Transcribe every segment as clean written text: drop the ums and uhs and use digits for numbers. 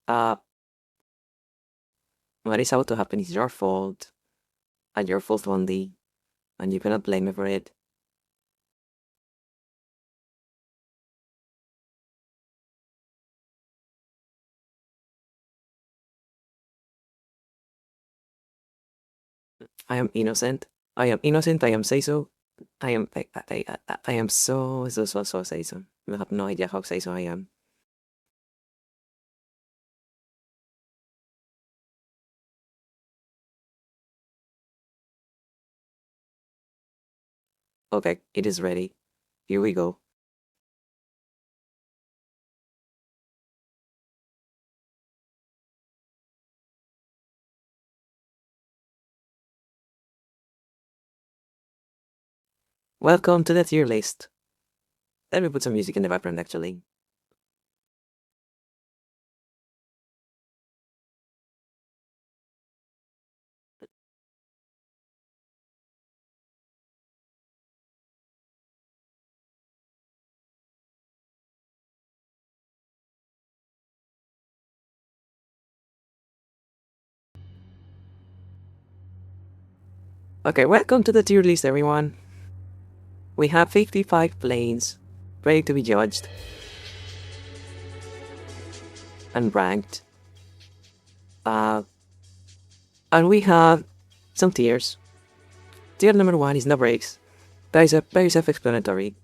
uh, what is about to happen is your fault, and your fault only, and you cannot blame me for it. I am innocent. I am innocent. I am say so. I am so say so. You have no idea how say so I am. Okay, it is ready. Here we go. Welcome to the tier list. Let me put some music in the background actually. Okay, welcome to the tier list, everyone. We have 55 planes ready to be judged and ranked. Uh, and we have some tiers. Tier number 1 is no breaks. Very self-explanatory.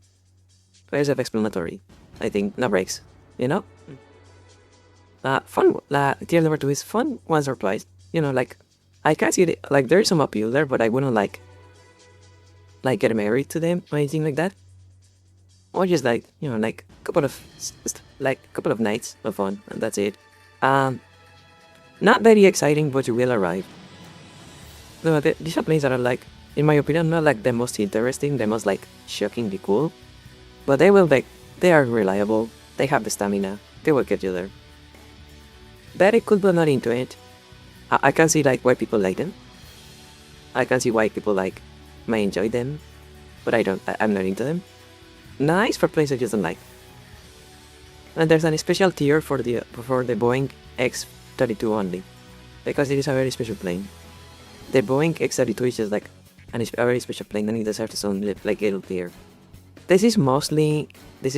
Very self-explanatory. I think no breaks. You know? Fun. Tier number 2 is fun once or twice. You know, like I can see it. Like there's some appeal there, but I wouldn't like get married to them or anything like that. Or just like like couple of nights of fun and that's it. Um, Not very exciting, but you will arrive. No, these are planes that are like, in my opinion, not like the most interesting, the most like shockingly cool. But they are reliable. They have the stamina. They will get you there. Very cool, but not into it. I can see like why people like them. I can see why people like may enjoy them, but I'm not into them. Nice for planes I just don't like. And there's an special tier for the Boeing X-32 only, because it is a very special plane. The Boeing X-32 is just like a very special plane and it deserves its own like little tier. This is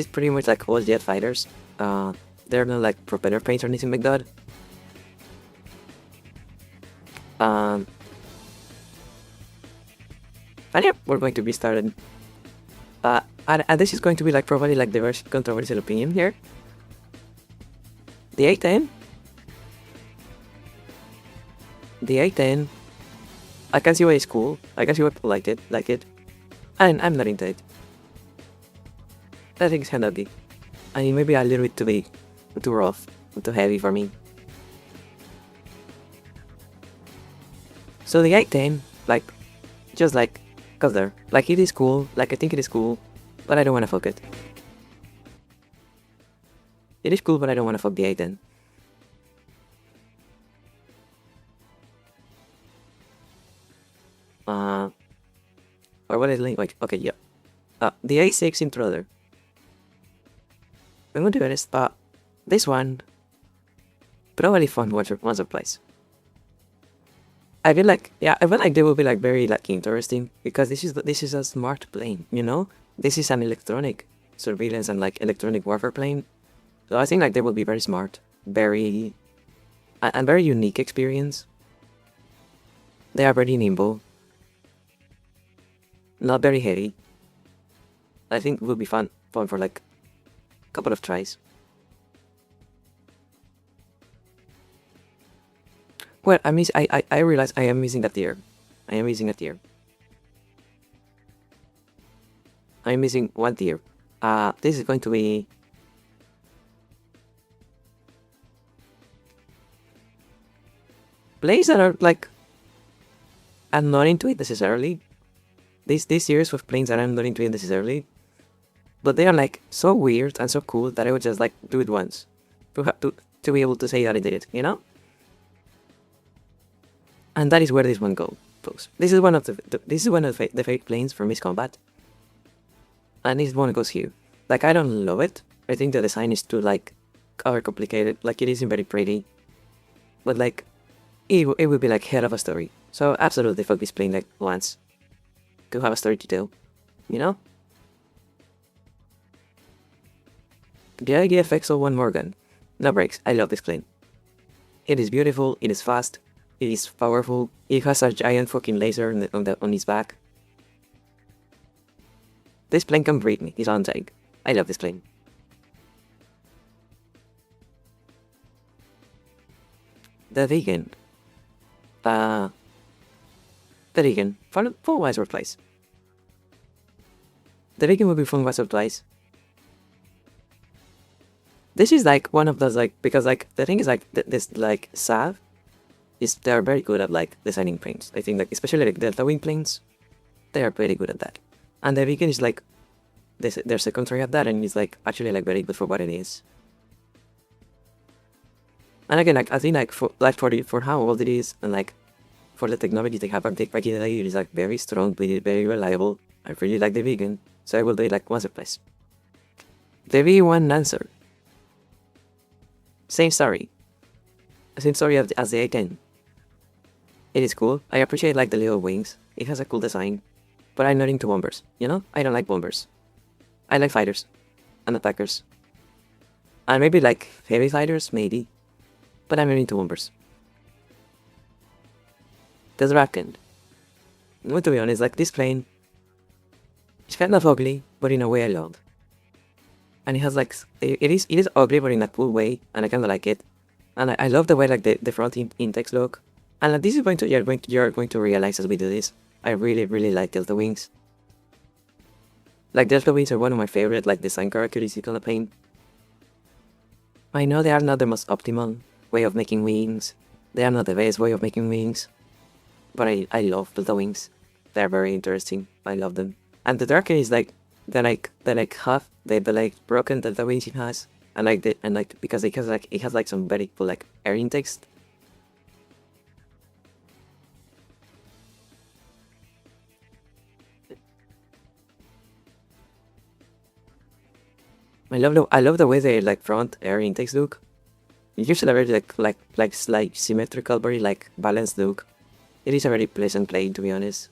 pretty much like all jet fighters. They're not like propeller planes or anything like that. Um, and yeah, we're going to be started. And this is going to be like probably like the very controversial opinion here. The A10. The A10. I can see why it's cool. I can see why people like it. And I'm not into it. I think it's kinda ugly. I mean, maybe a little bit too big, too rough, too heavy for me. So the A10, like, just like, cause there, like it is cool, like I think it is cool, but I don't wanna fuck it. It is cool, but I don't wanna fuck the A10. Or what is it like? Okay, yeah. The A6 intruder. I'm going to be honest, this one probably fun once or twice. I feel like they will be like very like interesting because this is a smart plane, you know. This is an electronic surveillance and like electronic warfare plane, so I think like they will be very smart, very and very unique experience. They are very nimble, not very heavy. I think it will be fun for like a couple of tries. Well, I realize I am missing a tier. I am missing a tier. I'm missing one tier. This is going to be plays that are like I'm not into it necessarily. This series with planes that I'm not into it necessarily, but they are like so weird and so cool that I would just like do it once to be able to say that I did it, you know. And that is where this one goes. This is one of the fake planes from Miss Combat, and this one goes here. Like I don't love it. I think the design is too like overcomplicated. Like it isn't very pretty, but like it would be like hell of a story. So absolutely fuck this plane like once to have a story to tell. You know? The idea effects of one Morgan. No breaks. I love this plane. It is beautiful. It is fast. It is powerful. It has a giant fucking laser on its back. This plane can breed me. It's on take. I love this plane. The vegan. The vegan. For wise replace. The vegan would be fun wise replace. This is like one of those like because like the thing is like this like Sav is they're very good at like designing planes. I think like especially like Delta Wing planes, they are pretty good at that. And the vegan is like their secondary at that, and it's like actually like very good for what it is. And again, like I think like for how old it is and like for the technology they have, particularly it is like very strong, but it's very reliable. I really like the vegan, so I will do it like once or twice. The V1 Lancer. Same story. Same story as the A10. It is cool. I appreciate like the little wings. It has a cool design. But I'm not into bombers, you know? I don't like bombers. I like fighters. And attackers. And maybe like heavy fighters, maybe. But I'm not into bombers. The Draken. Well, to be honest, like this plane, it's kind of ugly, but in a way I love. And it has like it is ugly, but in a cool way, and I kind of like it. And I love the way like the front intakes look. And like, this is going to you're going to realize as we do this. I really like Delta Wings. Like Delta Wings are one of my favorite like design characteristics on the plane. I know they are not the most optimal way of making wings. They are not the best way of making wings. But I love Delta Wings. They're very interesting. I love them. And the Darker is like the half the like broken Delta Wings it has. And like because it has like some very cool like air intakes. I love the way they like front air intakes look. It gives it a very like symmetrical, very like balanced look. It is a very pleasant plane, to be honest,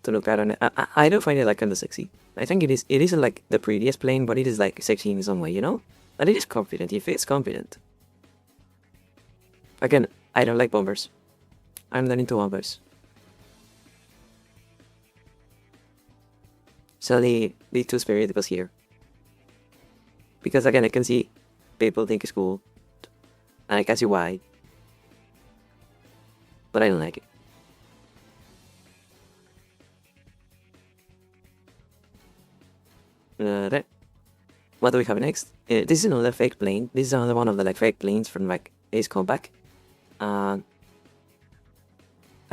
to look at on it. I don't find it like kind of sexy. I think it isn't like the prettiest plane, but it is like sexy in some way, you know? And it is confident. It feels confident. Again, I don't like bombers. I'm not into bombers. So the Two-Spirit was here. Because again, I can see people think it's cool. And I can see why. But I don't like it. What do we have next? This is another fake plane. This is another one of the like fake planes from like Ace Combat. I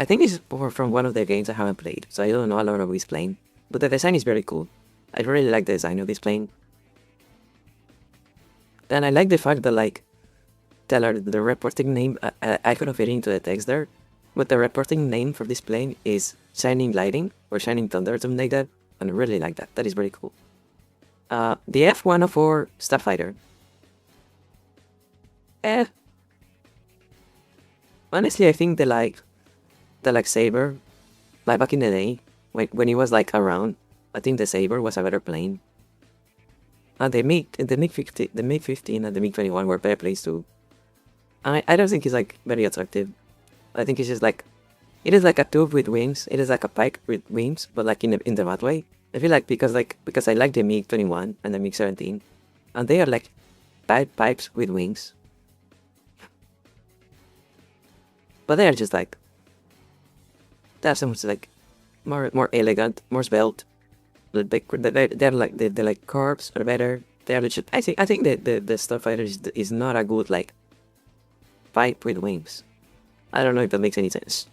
think this is from one of the games I haven't played, so I don't know a lot of this plane. But the design is very cool. I really like the design of this plane. And I like the fact that like the reporting name, I could have fit into the text there, but the reporting name for this plane is Shining Lightning or Shining Thunder or something like that, and I really like that. That is very cool. The F-104 Starfighter. Honestly, I think the Saber, like back in the day, when it was like around, I think the Saber was a better plane. The MiG-15 and the MiG-21 were better planes too. I don't think it's like very attractive. I think it's just like, it is like a tube with wings. It is like a pipe with wings, but like in the bad way. I feel like because I like the MiG-21 and the MiG-17, and they are like pipes with wings. But they are just like, they are so much like more elegant, more svelte. They're like the like curves are better. They are legit. I think the Starfighter is not a good like pipe with wings. I don't know if that makes any sense.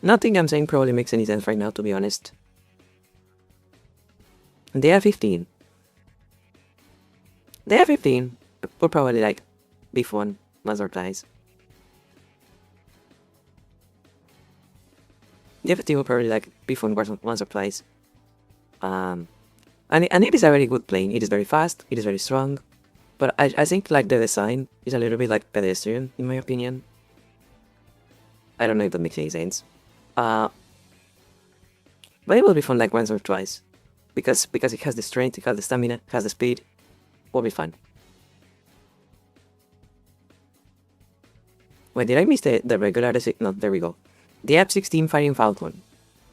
Nothing I'm saying probably makes any sense right now, to be honest. The F-15. The F-15 will probably like be fun once or twice. The F-15 will probably like be fun once or twice. And it is a very good plane. It is very fast. It is very strong. But I think like the design is a little bit like pedestrian in my opinion. I don't know if that makes any sense. Uh, but it will be fun like once or twice, because it has the strength, it has the stamina, it has the speed. Will be fun. Wait, did I miss the regular? No, there we go. The F-16 Fighting Falcon.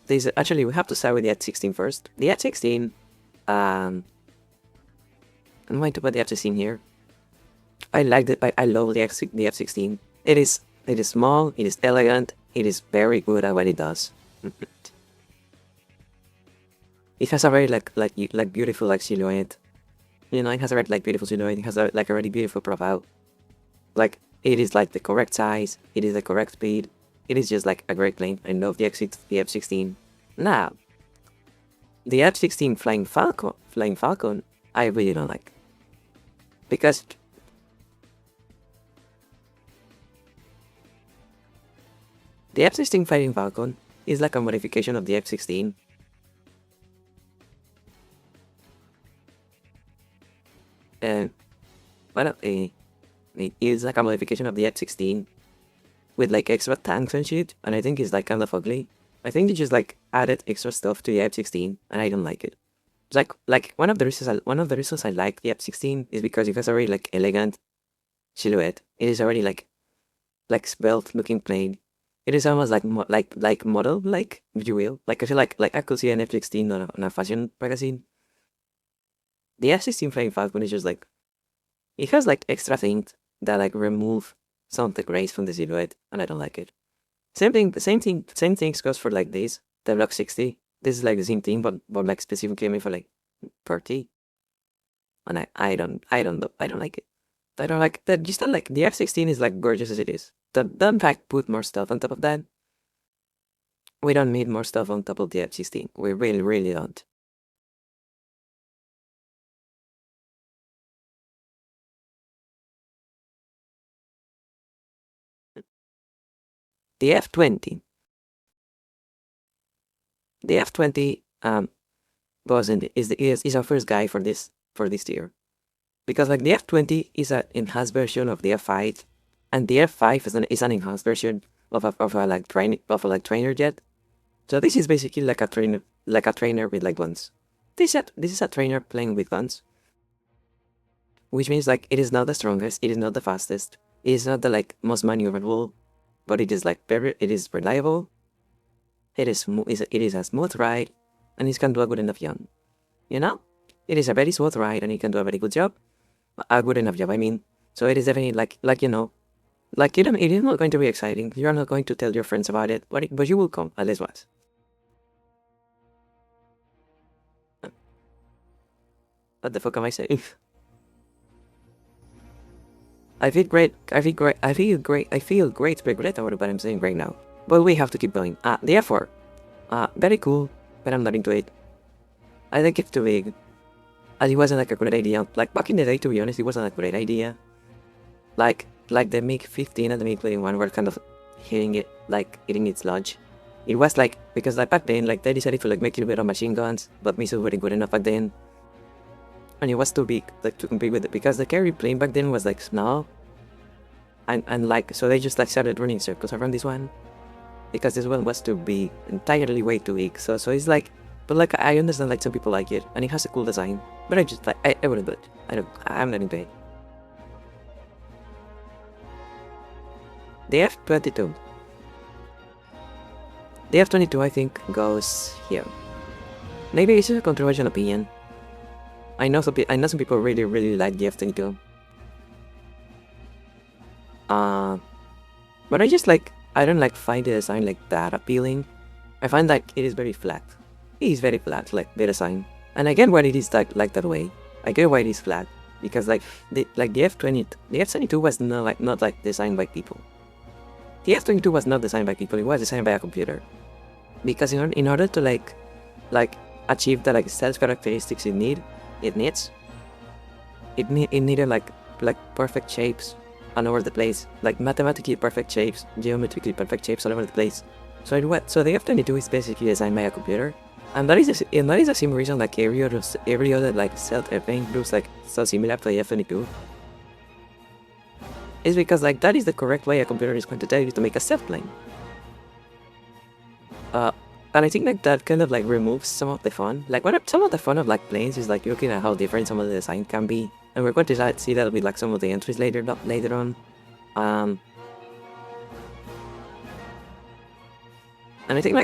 This actually we have to start with the F-16 first. The F-16. I'm going to put the F-16 here. I like it. I love the F-16. It is small. It is elegant. It is very good at what it does. It has a very like beautiful like silhouette. You know, it has a very like beautiful silhouette. It has a like a really beautiful profile. Like it is like the correct size. It is the correct speed. It is just like a great plane. I love the F-16. Now, the F-16 Flying Falcon, I really don't like, because the F-16 Fighting Falcon is like a modification of the F-16. Well, it is like a modification of the F-16 with like extra tanks and shit, and I think it's like kind of ugly. I think they just like added extra stuff to the F-16, and I don't like it. It's like one of the reasons I like the F-16 is because it has a very like elegant silhouette. It is already like svelte looking plane. It is almost like model like, if you will. Like I feel like I could see an F-16 on a fashion magazine. The F-16 Flying Falcon is just like, it has like extra things that like remove some of the grace from the silhouette, and I don't like it. Same things goes for like this, the Block 60. This is like the same thing, but like specifically made for like 30. And I don't like it. I don't like that. Just not like the F-16 is like gorgeous as it is. Don't in fact put more stuff on top of that. We don't need more stuff on top of the F-16. We really don't. The F-20. The F-20 is our first guy for this tier, because like the F-20 is an enhanced version of the F-5, and the F-5 is an enhanced version of a trainer jet. So this is basically like a trainer with like guns. This is a trainer playing with guns, which means like it is not the strongest, it is not the fastest, it is not the like most maneuverable, but it is like it is reliable. It is a smooth ride, and it can do a good enough job. You know, it is a very smooth ride, and it can do a very good job, a good enough job. I mean, so it is definitely like you know, like it is not going to be exciting. You are not going to tell your friends about it, but you will come at least once. What the fuck am I saying? I feel great. I feel great regret over what I'm saying right now. But we have to keep going. The F4. Very cool, but I'm not into it. I think it's too big. It wasn't like a great idea. Like back in the day, to be honest, it wasn't a great idea. Like the MiG-15 and the MiG-21 were kind of hitting its lunch. It was like, because like back then, like they decided to like make it better machine guns, but missiles weren't good enough back then. And it was too big like to compete with it, because the carry plane back then was like small. And like, so they just like started running circles around this one, because this one was too big, entirely way too big. So it's like, but like I understand like some people like it, and it has a cool design, but I just like, I wouldn't do it. I'm not into it. The F-22. The F-22 I think goes here. Maybe this is a controversial opinion. I know some people really like the F-22. But I don't like find the design like that appealing. I find that it is very flat. It is very flat, like the design. And I get why it is like that way. I get why it is flat, because like the F-22 was not designed by people. The F-22 was not designed by people. It was designed by a computer. Because in order to like achieve the like stealth characteristics it needed like perfect shapes all over the place, like mathematically perfect shapes, geometrically perfect shapes all over the place. So the F-22 is basically designed by a computer, And that is the same reason like every other like stealth thing looks like so similar to the F-22. It's because like that is the correct way a computer is going to tell you to make a stealth plane. And I think like that kind of like removes some of the fun. Like some of the fun of like planes is like looking at how different some of the design can be, and we're going to see that with like some of the entries later on. And I think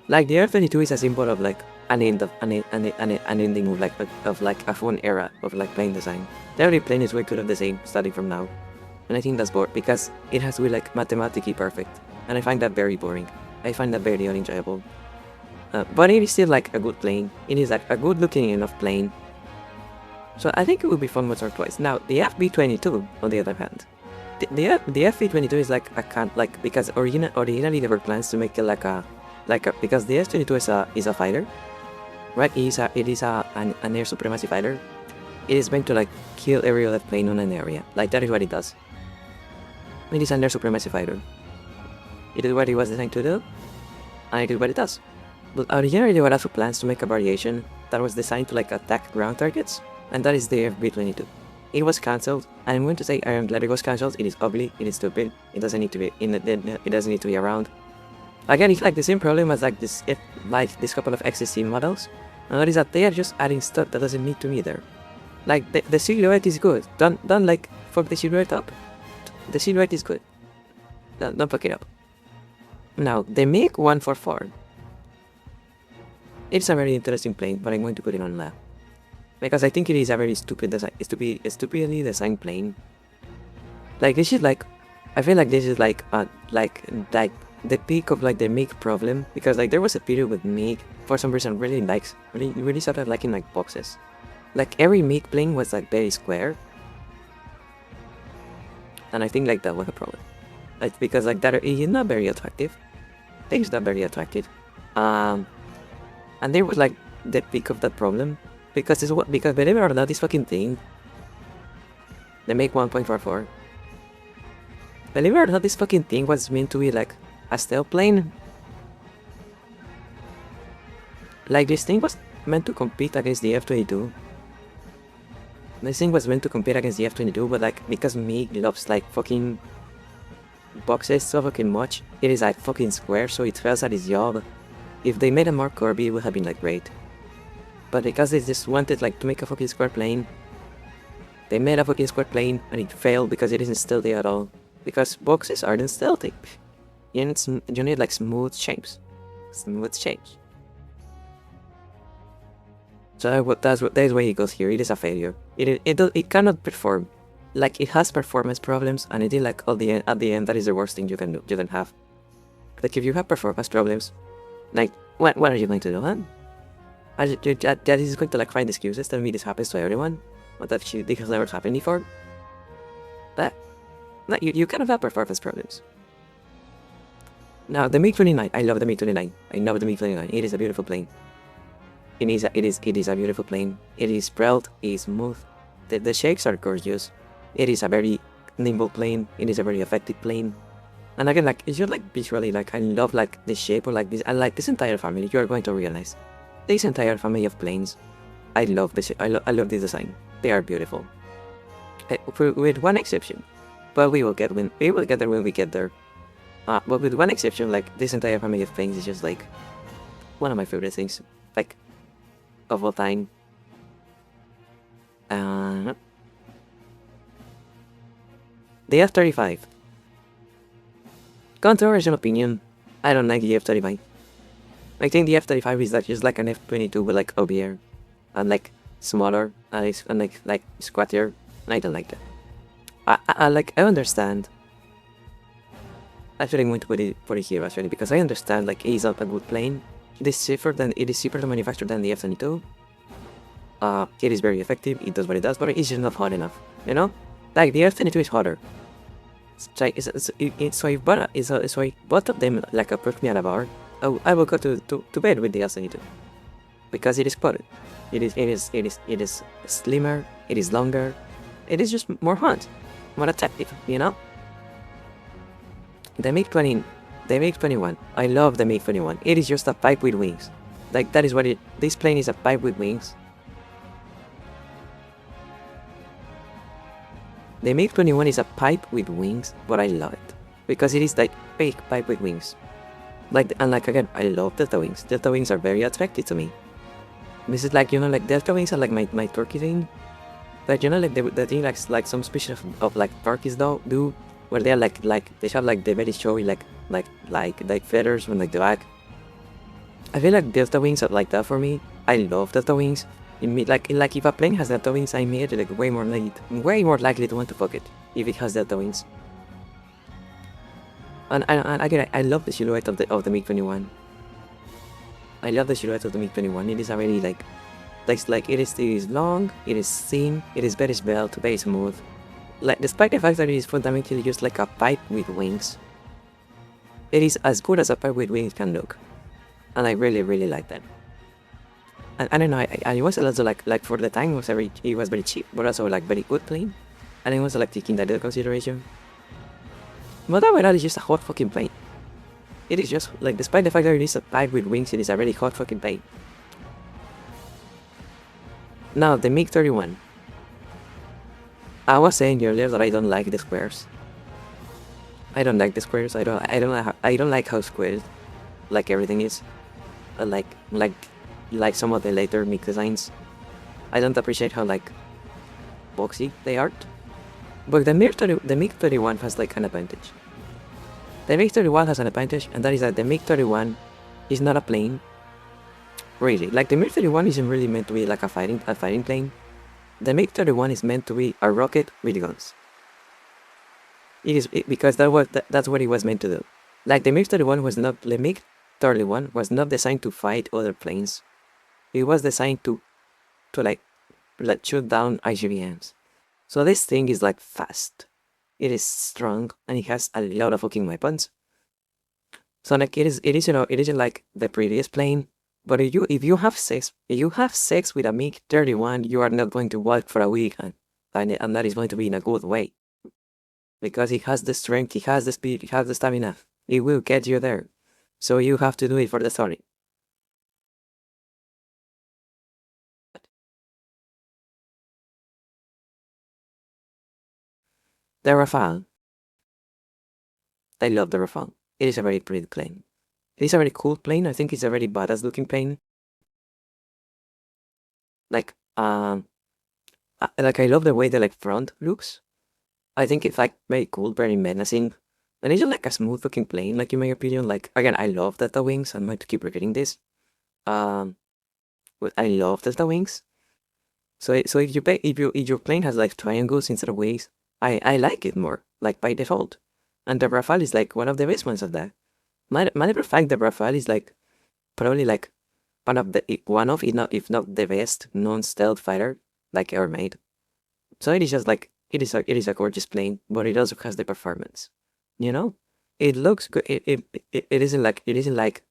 like the F-22 is a symbol of like an end of an ending of like a fun era of like plane design. Every plane is way good of the same starting from now, and I think that's bored because it has to be like mathematically perfect, and I find that very boring. I find that very unenjoyable. But it is still like a good plane. It is like a good looking enough plane. So I think it would be fun once or twice. Now the FB-22 on the other hand, the FB-22 is like because originally there were plans to make it because the S-22 is a fighter, right? It is an air supremacy fighter. It is meant to like kill every other plane on an area. Like that is what it does. It is an air supremacy fighter. It is what it was designed to do, and it is what it does. But originally there were also plans to make a variation that was designed to like attack ground targets, and that is the FB-22. It was cancelled, and I'm going to say I am glad it was cancelled. It is ugly, it is stupid, it doesn't need to be it doesn't need to be around. Again, it's like the same problem as like this couple of existing models, and that is that they are just adding stuff that doesn't need to be there. Like the silhouette is good. Don't like fuck the silhouette up. The silhouette is good. Don't fuck it up. Now the MiG-144. It's a very interesting plane, but I'm going to put it on lab. Because I think it is a very stupidly designed plane. Like this is like, I feel like this is like the peak of like the MiG problem, because like there was a period with MiG for some reason really started liking like boxes. Like every MiG plane was like very square, and I think like that was a problem. Like because like that is not very attractive. It's not very attractive. And there was like the peak of that problem, because believe it or not, this fucking thing, the MiG-1.44, believe it or not, this fucking thing was meant to be like a stealth plane. Like this thing was meant to compete against the F-22. This thing was meant to compete against the F-22, but like because MiG loves like fucking boxes so fucking much, it is like fucking square, so it fails at its job. If they made a more curvy, it would have been like great. But because they just wanted like to make a fucking square plane, they made a fucking square plane and it failed because it isn't stealthy at all. Because boxes aren't stealthy. You need like smooth shapes. Smooth shapes. So that's why it goes here. It is a failure. It cannot perform. Like it has performance problems, and it is like at the end that is the worst thing you can have. Like if you have performance problems, like, what are you going to do, huh? That is going to like find excuses that this happens to everyone, or that this has never happened before. But you kind of have performance problems. Now the MiG-29, I love the MiG-29. I love the MiG-29. It is a beautiful plane. It is a beautiful plane. It is sprawled. It is smooth. The shapes are gorgeous. It is a very nimble plane. It is a very effective plane. And again, like, it's just like visually, like, I love like the shape or like this. I like this entire family. You are going to realize this entire family of planes. I love this. I love this design. They are beautiful, with one exception. But we will get there when we get there. But with one exception, like this entire family of planes is just like one of my favorite things, like of all time. The F-35. Controversial opinion. I don't like the F-35. I think the F-35 is like just like an F-22 with like OBR, and like smaller, and like squattier. And I don't like that. I understand. Actually, I'm going to put it here actually, because I understand like it is not a good plane. It is cheaper to manufacture than the F-22. It is very effective. It does what it does, but it's just not hot enough. You know, like the F-22 is hotter. So I both of them like approach me at a bar. I will go to bed with the F-22 because it is spotted. It is slimmer. It is longer. It is just more hot, more attractive. You know. The MiG-21. I love the MiG-21. It is just a pipe with wings. Like that is what it. This plane is a pipe with wings. The MiG-21 is a pipe with wings, but I love it because it is like fake pipe with wings. Like and like again, I love delta wings. Delta wings are very attractive to me. This is like like delta wings are like my turkey thing. Like like the thing like some species of like turkeys do where they're like they have like the very showy like feathers on like the back. I feel like delta wings are like that for me. I love delta wings. Like if a plane has delta wings, I'm like way more likely to want to fuck it if it has delta wings. And again, I love the silhouette of the MiG-21. I love the silhouette of the MiG-21. It is already like it is long, it is thin, it is very svelte, very smooth. Like despite the fact that it is fundamentally just like a pipe with wings, it is as good as a pipe with wings can look, and I really like that. And I don't know, it was also like for the time it was very cheap, but also like very good plane, and I was like taking that into consideration. But overall, it's just a hot fucking plane. It is just like despite the fact that it is a pipe with wings, it is a really hot fucking plane. Now the MiG-31. I was saying earlier that I don't like the squares. I don't like the squares. I don't like how squared like everything is. Like like some of the later MiG designs. I don't appreciate how like boxy they are. But the MiG-31 has like an advantage. The MiG-31 has an advantage, and that is that the MiG-31 is not a plane. Really, like the MiG-31 isn't really meant to be like a fighting plane. The MiG-31 is meant to be a rocket with guns. Because that's what it was meant to do. Like the MiG-31 was not designed to fight other planes. It was designed to like shoot down ICBMs. So this thing is like fast. It is strong and it has a lot of fucking weapons. So like it isn't like the prettiest plane. But if you have sex with a MiG-31, you are not going to work for a week and that is going to be in a good way. Because it has the strength, it has the speed, it has the stamina. It will get you there. So you have to do it for the story. The Rafale. I love the Rafale. It is a very pretty plane. It is a very cool plane. I think it's a very badass looking plane. Like, like I love the way the like front looks. I think it's like very cool, very menacing. And it's just like a smooth looking plane, like in my opinion. Like again, I love Delta Wings. I'm going to keep repeating this. Um, but I love Delta Wings. So if your plane has like triangles instead of wings, I like it more, like by default. And the Rafale is like one of the best ones of that. Matter of fact, the Rafale is like probably like one of if not the best non-stealth fighter like ever made. So it is just like it is a gorgeous plane, but it also has the performance. You know, it looks good. It isn't like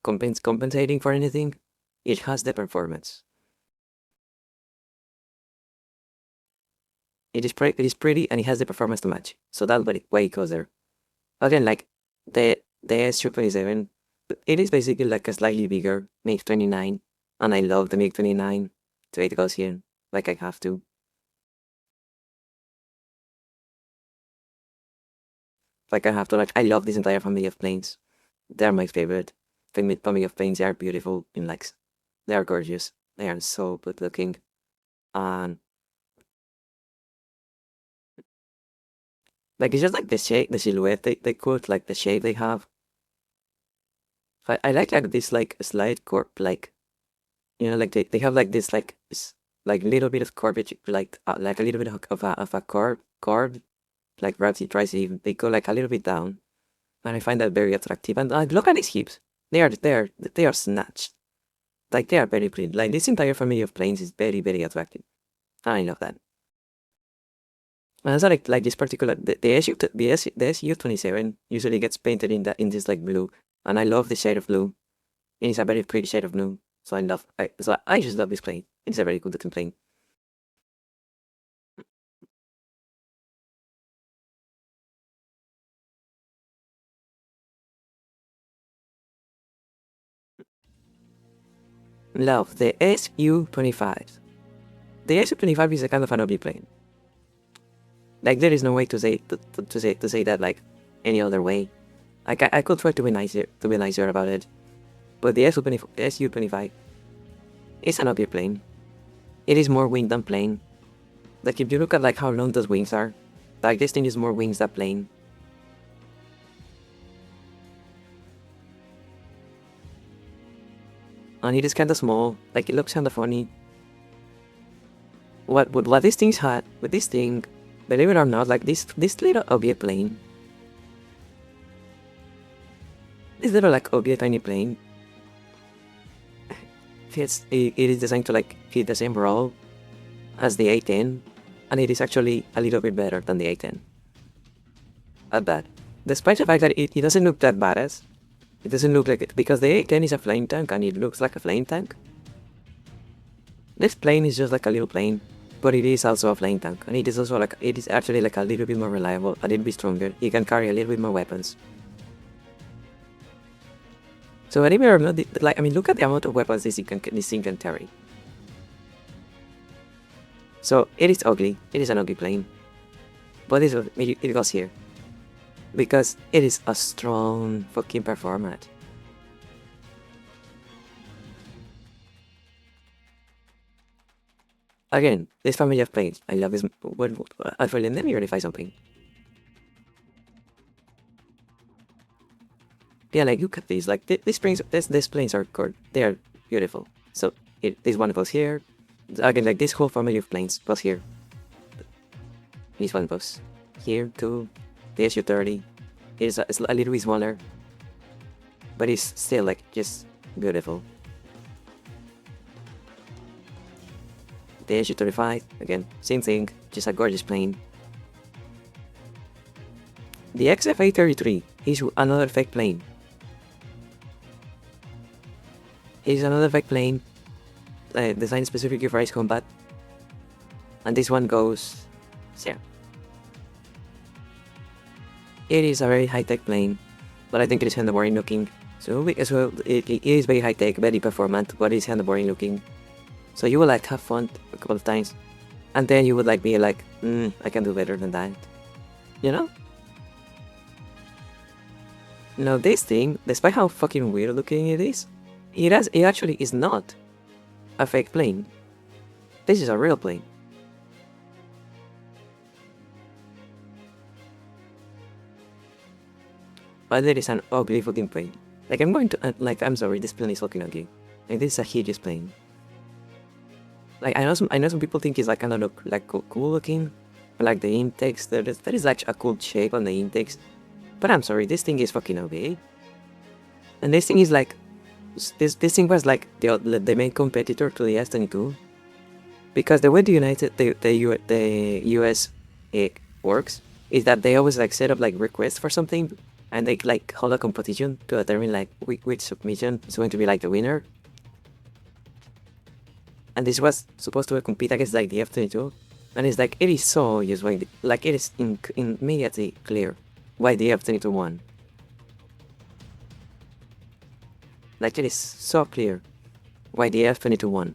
compensating for anything. It has the performance. It is pretty and it has the performance to match. So that's why it goes there. Again, like the S227, it is basically like a slightly bigger MiG-29, and I love the MiG-29, so it goes here, like I have to. Like I have to, like, I love this entire family of planes. They're my favorite. Family of planes, they are beautiful, and like, they are gorgeous. They are so good looking. And, like, it's just like the shape, the silhouette they could, like, the shape they have. I like this, like, slight curve, like, like they have like this like little bit of curvature, like a little bit of a curve, like Ramsey tries even they go like a little bit down, and I find that very attractive. And look at these hips; they are snatched, like they are very pretty. Like this entire family of planes is very attractive. I love that. And also like this particular the SU-27 usually gets painted in this like blue, and I love the shade of blue. It is a very pretty shade of blue. So I just love this plane. It's a very good looking plane. Love the Su-25. The Su-25 is a kind of an ugly plane. Like there is no way to say that like any other way. Like I could try to be nicer about it, but the Su-25 is an ugly plane. It is more wing than plane. Like if you look at like how long those wings are, like this thing is more wings than plane. And it is kind of small. Like it looks kind of funny. What this thing's had with this thing, believe it or not, like this little ugly plane. This little like ugly tiny plane. It is designed to like fit the same role as the A10, and it is actually a little bit better than the A10. At that, despite the fact that it doesn't look that badass, it doesn't look like it because the A10 is a flame tank and it looks like a flame tank. This plane is just like a little plane, but it is also a flame tank, and it is also like it is actually like a little bit more reliable, a little bit stronger. It can carry a little bit more weapons. So believe it or not, like I mean, look at the amount of weapons this thing can carry. So it is ugly. It is an ugly plane, but it goes here because it is a strong fucking performance. Again, this family of planes, I love this. Actually, let me verify something. Yeah, like look at these. Like these planes are good. They are beautiful. So this one goes here. Again, like this whole family of planes goes here. This one goes here too. The Su-30 is a little bit smaller, but it's still like just beautiful. The Su-35 again, same thing, just a gorgeous plane. The XF-A33 is another fake plane. It is another fake plane designed specifically for ice combat, and this one goes here. It is a very high-tech plane, but I think it is kind of boring looking. So it is very high-tech, very performant, but it is kind of boring looking. So you will like have fun a couple of times, and then you would like be like, I can do better than that, you know? Now this thing, despite how fucking weird looking it is, it actually is not a fake plane. This is a real plane. But it is an ugly fucking plane. Like I'm sorry, this plane is fucking ugly. Like this is a hideous plane. Like I know some people think it's like kind of look like cool looking, like the intakes. That is like a cool shape on the intakes. But I'm sorry, this thing is fucking ugly. And this thing is like, this thing was like the main competitor to the S-22, because the way the US works is that they always like set up like requests for something, and they like hold a competition to determine like which submission is going to be like the winner. And this was supposed to compete against like the F-22, and it's like it is so obvious why like it is immediately clear why the F-22 won. Like it is so clear why the F-22 won.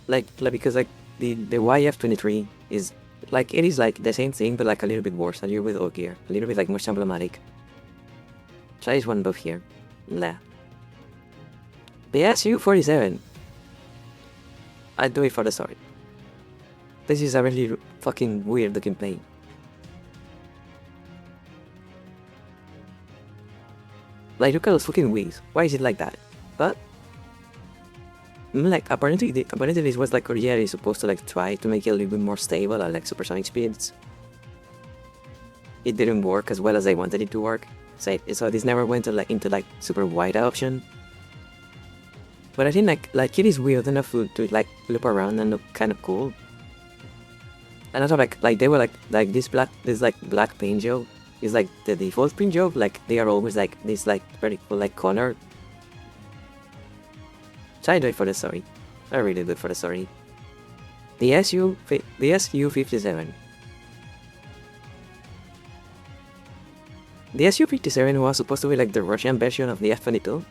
Like because like the YF-23 is like it is like the same thing but like a little bit worse, a little bit uglier, a little bit like more emblematic. Try this one above here. Nah. The Su-47. I'd do it for the story. This is a really fucking weird looking plane. Like look at those fucking wings. Why is it like that? But like apparently this was like originally supposed to like try to make it a little bit more stable at like supersonic speeds. It didn't work as well as I wanted it to work. So this never went to into like super wide option. But I think like it is weird enough to like loop around and look kind of cool. And also like they were like this black paint job is like the default paint job. Like they are always like this like very cool like corner. So I do it for the story. I really do it for the story. The Su-57. The Su-57 was supposed to be like the Russian version of the F-22,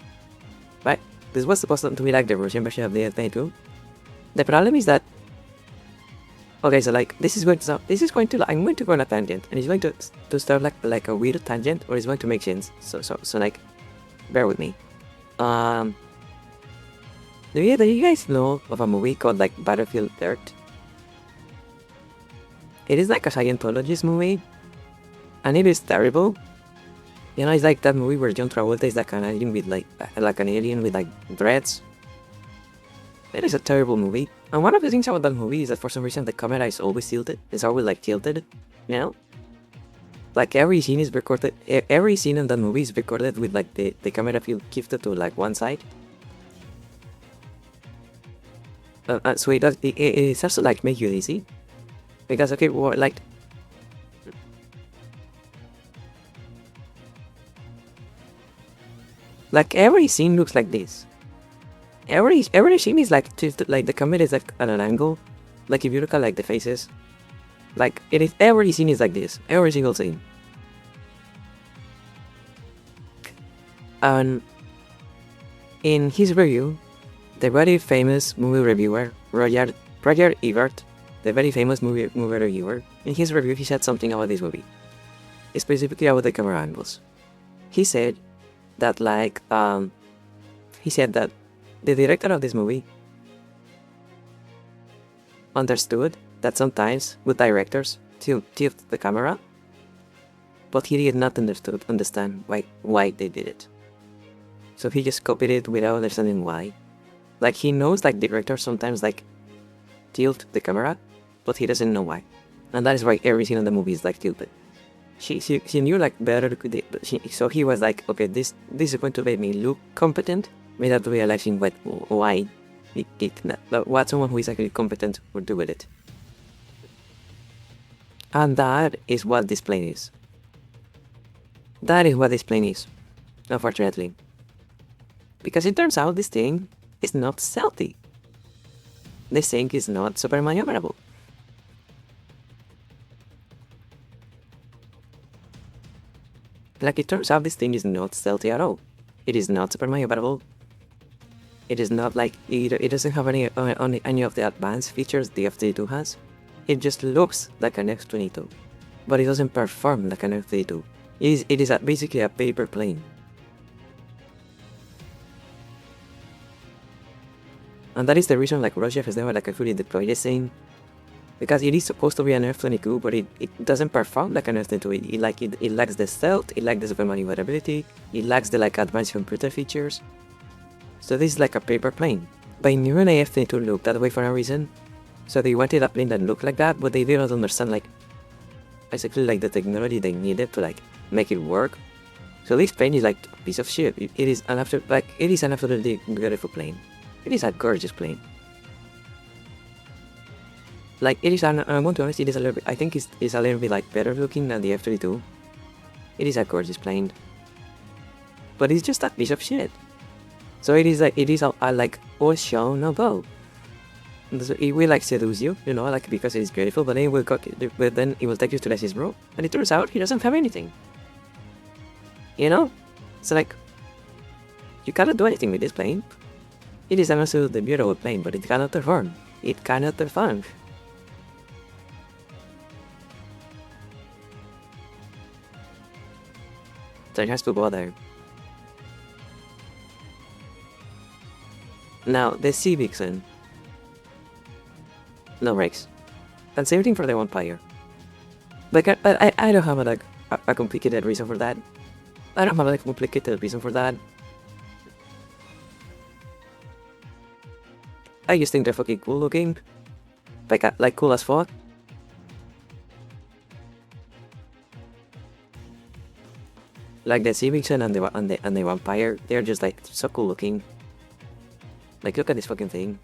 but This was supposed to be like the Russian version of the F-22. The problem is that, okay, so like this is going to I'm going to go on a tangent, and it's going to start like a weird tangent, or it's going to make sense. So like, bear with me. Do you guys know of a movie called like Battlefield Earth? It is like a Scientologist movie, and it is terrible. You know, it's like that movie where John Travolta is like an alien with like an alien with like dreads. It is a terrible movie. And one of the things about that movie is that for some reason the camera is always tilted. It's always like tilted, you know? Like every scene is recorded, every scene in that movie is recorded with like the camera shifted to like one side. So it starts to like make you dizzy. Because okay, well, like every scene looks like this. Every scene is like tilted, like the camera is like at an angle. Like if you look at like the faces, like every scene is like this. Every single scene. And in his review, the very famous movie reviewer Roger Ebert, the very famous movie reviewer, in his review he said something about this movie, specifically about the camera angles. He said that like the director of this movie understood that sometimes with directors tilt the camera, but he did not understand why they did it. So he just copied it without understanding why. Like he knows like directors sometimes like tilt the camera, but he doesn't know why. And that is why every scene in the movie is like tilted. She knew like better, so he was like, okay, this is going to make me look competent without realizing why what someone who is actually competent would do with it. And that is what this plane is. That is what this plane is, unfortunately. Because it turns out this thing is not stealthy. This thing is not super maneuverable. Like it turns out this thing is not stealthy at all. It is not super maneuverable. It is not like it doesn't have any of the advanced features the F-22 has. It just looks like an F-22, but it doesn't perform like an F-22. It is basically a paper plane. And that is the reason like Russia has never like fully deployed this thing. Because it is supposed to be an F-22, but it doesn't perform like an F-22. It lacks the stealth, it lacks the super maneuverability, it lacks the like advanced computer features. So this is like a paper plane. But knew an F-22 looked that way for a reason. So they wanted a plane that looked like that, but they didn't understand like basically like the technology they needed to like make it work. So this plane is like a piece of shit. It is an absolutely beautiful plane. It is a gorgeous plane. Like it is I want to be honest, it is a little bit, I think it's a little bit like better looking than the F-32. It is a gorgeous plane. But it's just a piece of shit. So it is like all show no go. So it will like seduce you, you know, like because it is beautiful, but then it will take you to Leslie's bro, and it turns out he doesn't have anything. You know? So like you cannot do anything with this plane. It is an absolutely beautiful plane, but it cannot perform. It cannot perform. So it has to go there. Now, the Sea Vixen. No brakes. And same thing for the Vampire. Like, I don't have a complicated reason for that. I don't have a complicated reason for that. I just think they're fucking cool looking. Like cool as fuck. Like the Sea Vixen and the Vampire, they're just like so cool looking. Like look at this fucking thing.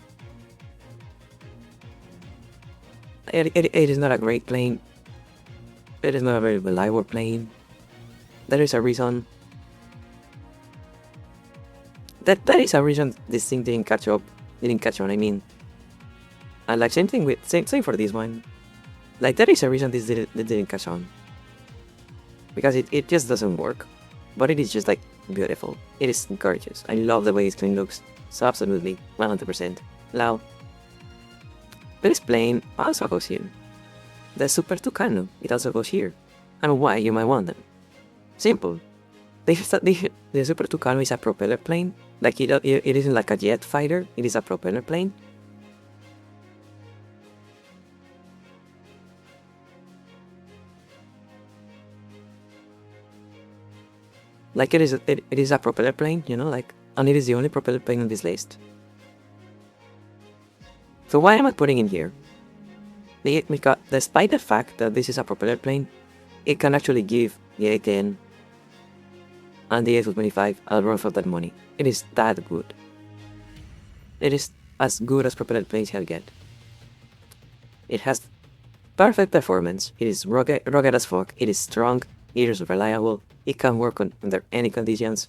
It is not a great plane. It is not a very reliable plane. There is a reason. That is a reason this thing didn't catch up. Didn't catch on, I mean. And like same for this one. Like there is a reason this didn't catch on. Because it just doesn't work. But it is just like beautiful. It is gorgeous. I love the way this plane looks. So absolutely, 100%. Now, this plane also goes here. The Super Tucano, it also goes here. And why, you might wonder. Simple. The Super Tucano is a propeller plane. Like it isn't like a jet fighter, it is a propeller plane. Like it is a propeller plane, you know, like, and it is the only propeller plane on this list. So why am I putting in here? Because despite the fact that this is a propeller plane, it can actually give the A-10 and the A-225 a run for that money. It is that good. It is as good as propeller planes can get. It has perfect performance. It is rugged as fuck. It is strong. It is reliable. It can work under any conditions.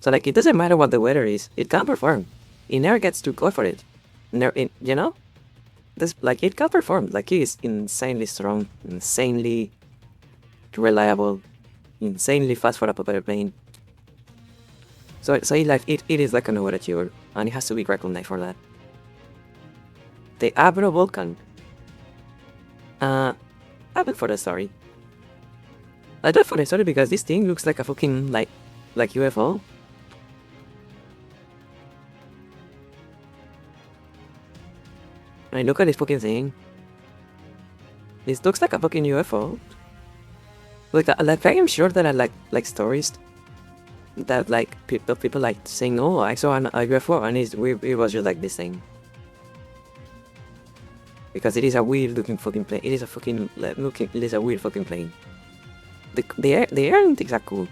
So like, it doesn't matter what the weather is. It can perform. It never gets too cold for it. You know? This, like, it can perform. Like, it is insanely strong, insanely reliable, insanely fast for a propeller plane. So it is like an overachiever, and it has to be recognized for that. The Abro Vulcan. I went for the story. I went for the story because this thing looks like a fucking, like UFO. I look at this fucking thing. This looks like a fucking UFO. Like I am sure that I like stories that like people like saying, "Oh, I saw a UFO," and it was just like this thing. Because it is a weird looking fucking plane. It is a fucking it is a weird fucking plane. The air things are cool.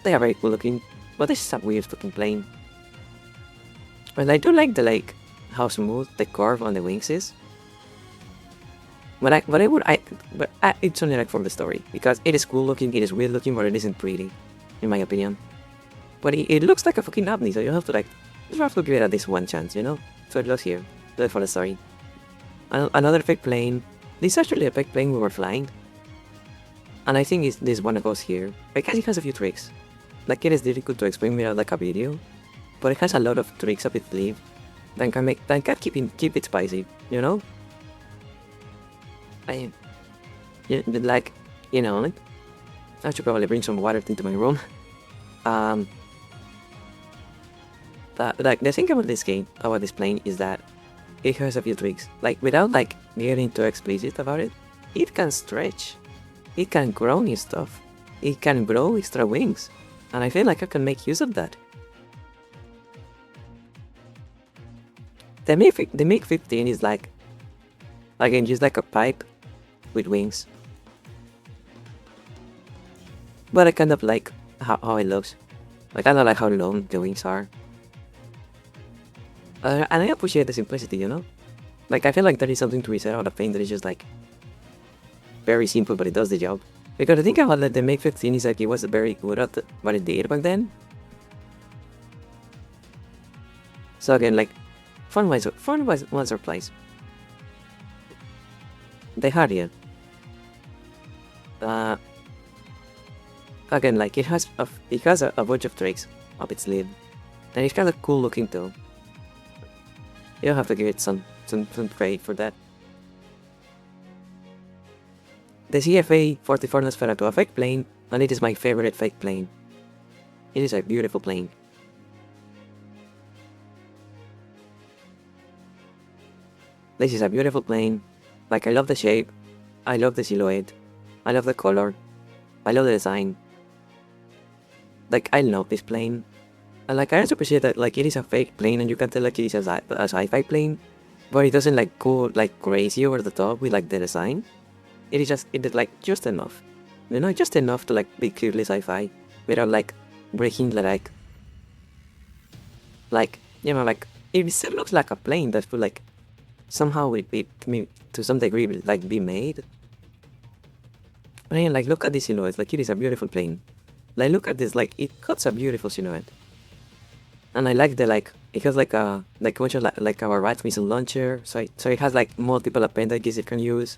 They are very cool looking, but this is a weird fucking plane. But I do like the how smooth the curve on the wings is. But it's only like for the story, because it is cool looking, it is weird looking, but it isn't pretty, in my opinion. But it looks like a fucking ovni, so you have to give it at least one chance, you know? So it looks here, do it for the story. Another fake plane. This is actually a fake plane we were flying. And I think this one goes here, because it has a few tricks. Like, it is difficult to explain without like a video, but it has a lot of tricks up its sleeve that can keep it spicy, you know? I should probably bring some water into my room. The thing about this plane is that it has a few tricks. Like, without getting too explicit about it, it can stretch, it can grow new stuff, it can grow extra wings, and I feel like I can make use of that. The MiG-15 is just like a pipe with wings. But I kind of like how it looks. I kind of like how long the wings are. And I appreciate the simplicity, you know? Like, I feel like there is something to be said about a plane that is just very simple, but it does the job. Because the thing about the MiG-15 is it was very good at what it did back then. So again, fun was one surprise. The Harrier. Again, it has a bunch of tricks up its sleeve, and it's kind of cool looking too. You'll have to give it some credit for that. The CFA 44 Nosferatu, a fake plane, and it is my favorite fake plane. It is a beautiful plane. This is a beautiful plane. I love the shape, I love the silhouette, I love the color, I love the design. I love this plane. And I also appreciate that it is a fake plane, and you can tell it is a sci-fi plane, but it doesn't go crazy over the top with the design. It is just enough, you know, just enough to be clearly sci-fi without breaking it still looks like a plane that would somehow be to some degree be made. But again, look at this silhouette. It is a beautiful plane. Look at this. It cuts a beautiful silhouette. And I like the it has a bunch of our right missile launcher. So it has multiple appendages it can use.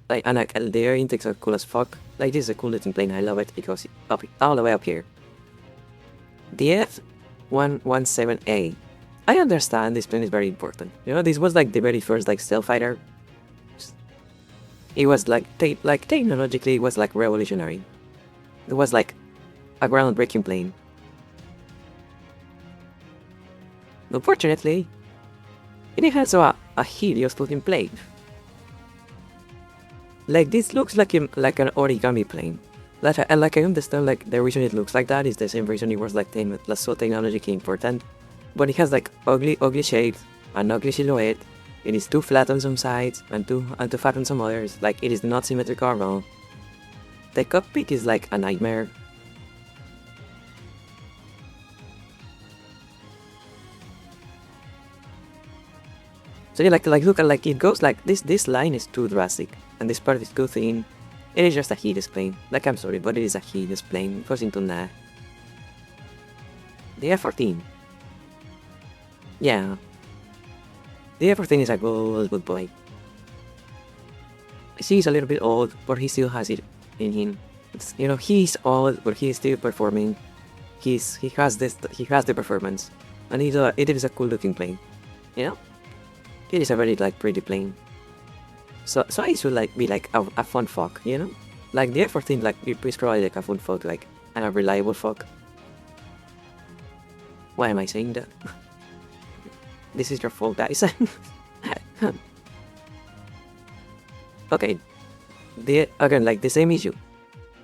And the air intakes are cool as fuck. This is a cool looking plane. I love it. It goes all the way up here. The F-117A. I understand this plane is very important. You know, this was like the very first like stealth fighter. It was like technologically it was like revolutionary. It was like a groundbreaking plane. Unfortunately, it has a hideous looking plane. Like this looks like an origami plane. Like I understand like the reason it looks like that is the same reason it was like so technologically important. But it has like ugly shapes, an ugly silhouette. It is too flat on some sides and too fat on some others. Like it is not symmetrical at all. The cockpit is like a nightmare. So you look at like it goes like this line is too drastic and this part is too thin. It is just a hideous plane. Like I'm sorry, but it is a hideous plane. It goes into nah. The F-14. Yeah. The F-14 is a good boy. I see he's a little bit old, but he still has it in him. You know, he's old, but he's still performing. He has the performance, and it is a cool looking plane. You know, it is a very like pretty plane. So I should like be like a fun fuck, you know, like the F-14 like is probably like a fun fuck, like and a reliable fuck. Why am I saying that? This is your fault, guys. Okay, again like the same issue.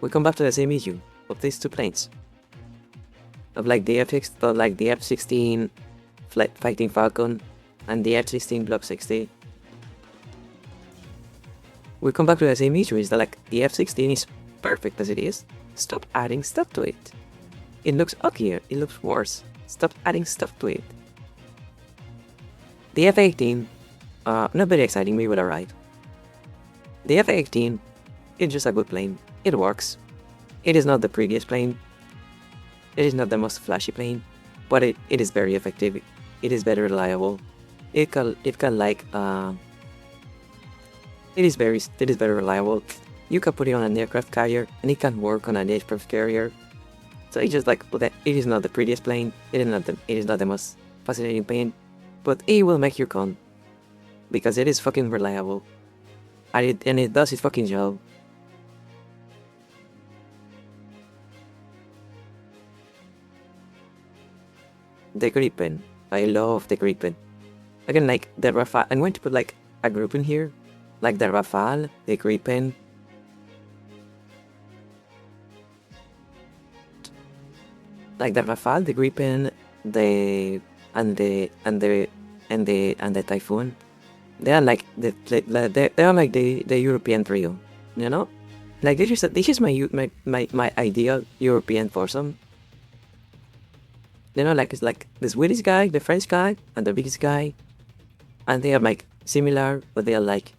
We come back to the same issue of these two planes. Of like the F-16 Fighting Falcon and the F-16 Block 60. We come back to the same issue, is that like the F-16 is perfect as it is. Stop adding stuff to it. It looks uglier, it looks worse. Stop adding stuff to it. The F-18, not very exciting, we will arrive. The F-18 is just a good plane. It works. It is not the prettiest plane. It is not the most flashy plane, but it is very effective. It is very reliable. It is very reliable. You can put it on an aircraft carrier and it can work on an aircraft carrier. So it's just like it is not the prettiest plane. It is not the most fascinating plane, but it will make you come because it is fucking reliable. And it does its fucking job. The Gripen. I love the Gripen. Again, like the Rafale. I'm going to put like a group in here. Like the Rafale, the Gripen. Like the Rafale, the Gripen, the Typhoon. They are like the European trio, you know. Like this is my ideal European foursome. You know, like it's like the Swedish guy, the French guy, and the biggest guy, and they are like similar, but they are like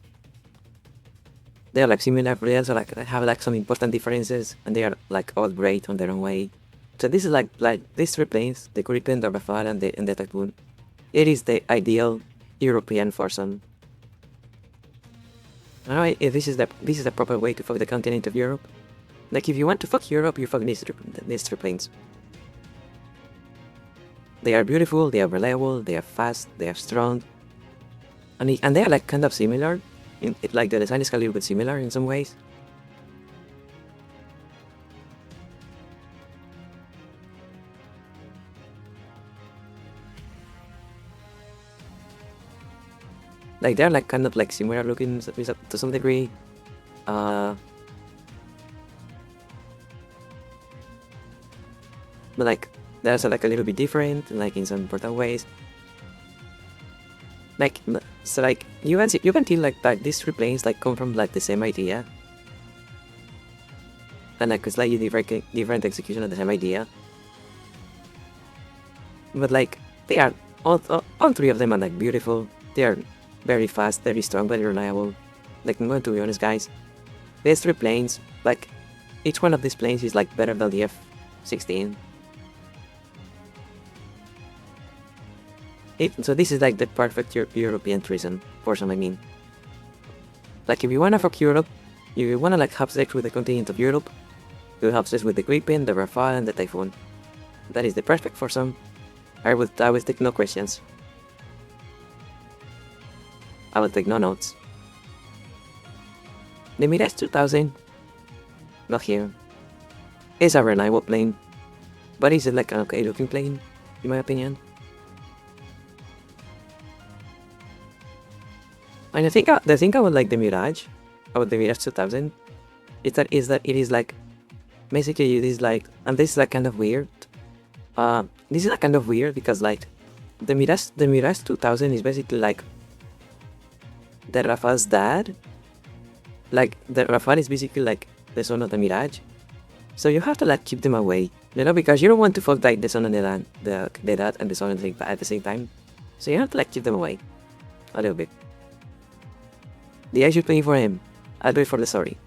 similar, but they also like have like some important differences, and they are like all great on their own way. So this is like these three planes, the Gripen, the Rafale, and the Typhoon. It is the ideal European foursome. Alright, this is the proper way to fuck the continent of Europe. Like if you want to fuck Europe, you fuck these three planes. They are beautiful, they are reliable, they are fast, they are strong, and they are like kind of similar. Like the design is a little bit similar in some ways. Like they're like kind of like similar looking to some degree. But like they're also like a little bit different, like in some important ways. Like so, like you can tell like that these three planes like come from like the same idea, and like a slightly different execution of the same idea. But like they are all three of them are like beautiful. They are very fast, very strong, very reliable. Like I'm going to be honest, guys. These three planes, like each one of these planes is like better than the F-16. So this is like the perfect European threesome foursome. I mean, like if you wanna fuck Europe, you wanna like have sex with the continent of Europe, you have sex with the Gripen, the Rafale, and the Typhoon. That is the perfect for some. I would take no questions. I would take no notes. The Mirage 2000, not here, is a reliable plane, but it's like an okay looking plane, in my opinion. And I think the thing I would like the Mirage, about the Mirage 2000, is that it is like, basically it is like, and this is like kind of weird. This is like kind of weird because like, the Mirage 2000 is basically like the Rafa's dad. Like, the Rafa is basically like the son of the Mirage. So you have to like keep them away, you know, because you don't want to fuck like the son and the dad and the son at the same time. So you have to like keep them away a little bit. I should pay for him. I'll do it for the story.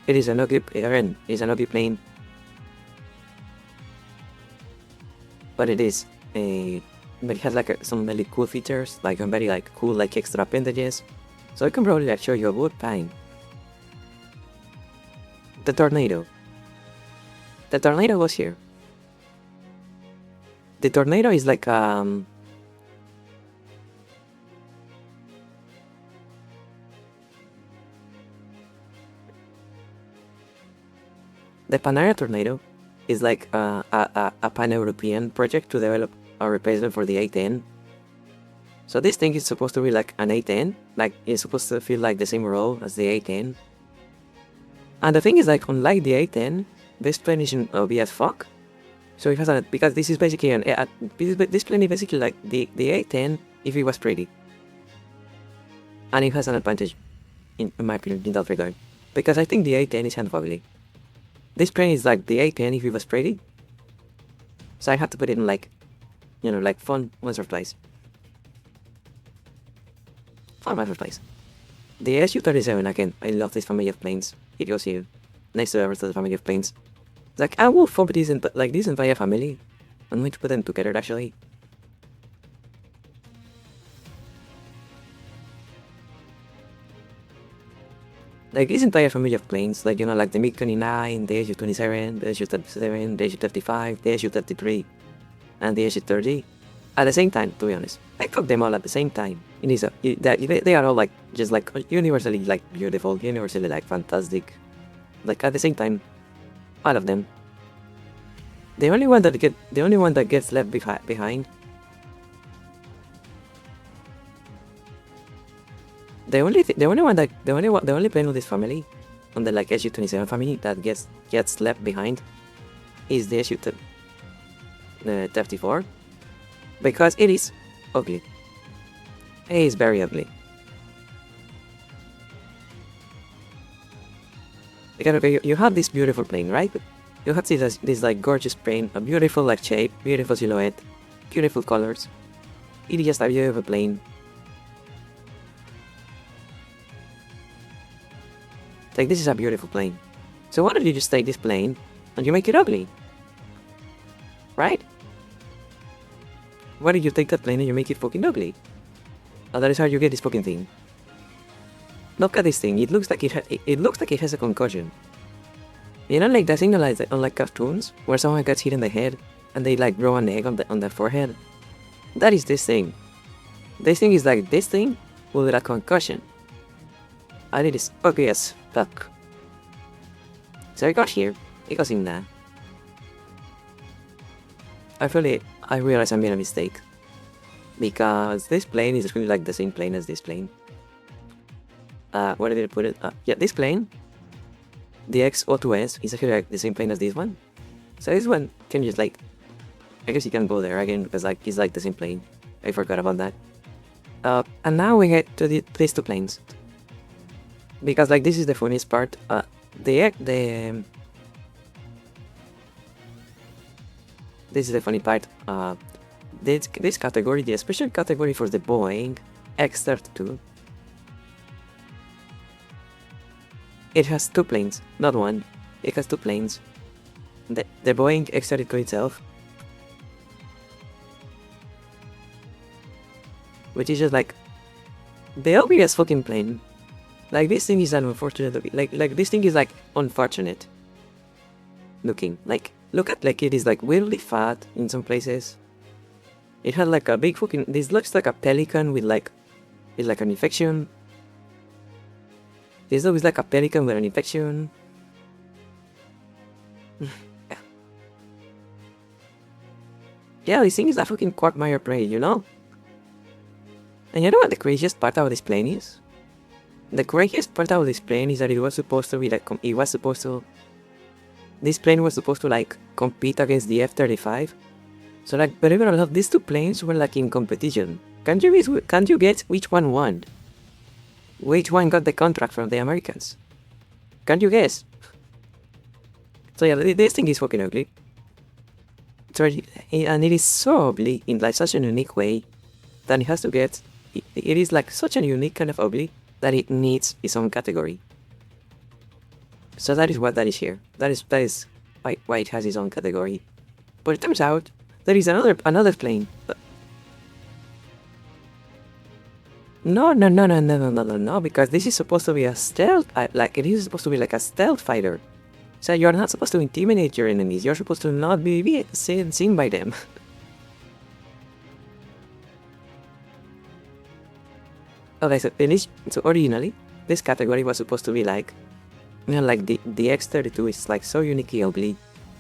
It is an ugly plane. But it is but it has like some really cool features, like some very like cool like extra appendages. So I can probably like show you a good time. The tornado. The tornado was here. The tornado is like the Panera tornado is like a pan-European project to develop a replacement for the A10. So this thing is supposed to be like an A10, like it's supposed to feel like the same role as the A10. And the thing is like, unlike the A10, this plane isn't OB as fuck. So it has because this is basically this plane is basically like the A10 if it was pretty. And it has an advantage, in my opinion, in that regard. Because I think the A10 is kind of ugly. This plane is like the A10 if it was pretty. So I had to put it in like, you know, like fun once or twice. Fun once or twice. The SU-37 again, I love this family of planes. It goes here. Nice to ever to the family of planes. Like, I will form this entire family. I'm going to put them together actually. Like this entire family of planes, like, you know, like the MiG-29, the SU-27, the SU-37, the SU-35, the SU-33, and the SU-30. At the same time, to be honest. I cook them all at the same time. They are all like, just like, universally like beautiful, universally like fantastic. Like at the same time, all of them. The only one that gets left behind. The only plane of this family, on the like SU-27 family that gets left behind, is the SU-34, because it is ugly. It is very ugly. Because you have this beautiful plane, right? You have this like gorgeous plane, a beautiful like shape, beautiful silhouette, beautiful colors. It is just a beautiful plane. Like, this is a beautiful plane. So why don't you just take this plane and you make it ugly? Right? Why don't you take that plane and you make it fucking ugly? And that is how you get this fucking thing. Look at this thing. It looks like it has a concussion. You know, like that thing on like cartoons where someone gets hit in the head and they like grow an egg on the forehead. That is this thing. This thing is like this thing with a concussion. And it is ugly as fuck. So I got here, it goes in there. I realized I made a mistake. Because this plane is really like the same plane as this plane. Where did I put it? Yeah, this plane, the X02S, is actually like the same plane as this one. So this one can just like, I guess you can go there again because like it's like the same plane. I forgot about that. And now we get to these two planes. Because like this is the funniest part. This is the funny part. This category, the special category for the Boeing X-32, it has two planes, not one. It has two planes. The Boeing X-32 itself, which is just like the obvious fucking plane. Like this thing is an unfortunate, like this thing is like unfortunate looking. Like Look at like it is like weirdly fat in some places. It had like a big fucking. This looks like a pelican with like, it's like an infection. This looks like a pelican with an infection. Yeah. Yeah, this thing is a fucking quagmire prey, you know? And you know what the craziest part of this plane is? The craziest part of this plane is that it was supposed to be like, this plane was supposed to like compete against the F-35. So like, believe it or not, these two planes were like in competition. Can you guess which one won? Which one got the contract from the Americans? Can you guess? So yeah, this thing is fucking ugly. So, and it is so ugly in like such a unique way that it has to get. It is like such a unique kind of ugly that it needs its own category. So that is what that is here. That is why it has its own category. But it turns out there is another plane. No, because this is supposed to be a stealth, like it is supposed to be like a stealth fighter. So you're not supposed to intimidate your enemies, you're supposed to not be seen by them. Okay, so originally, this category was supposed to be like, you know, like the X-32 is like so uniquely ugly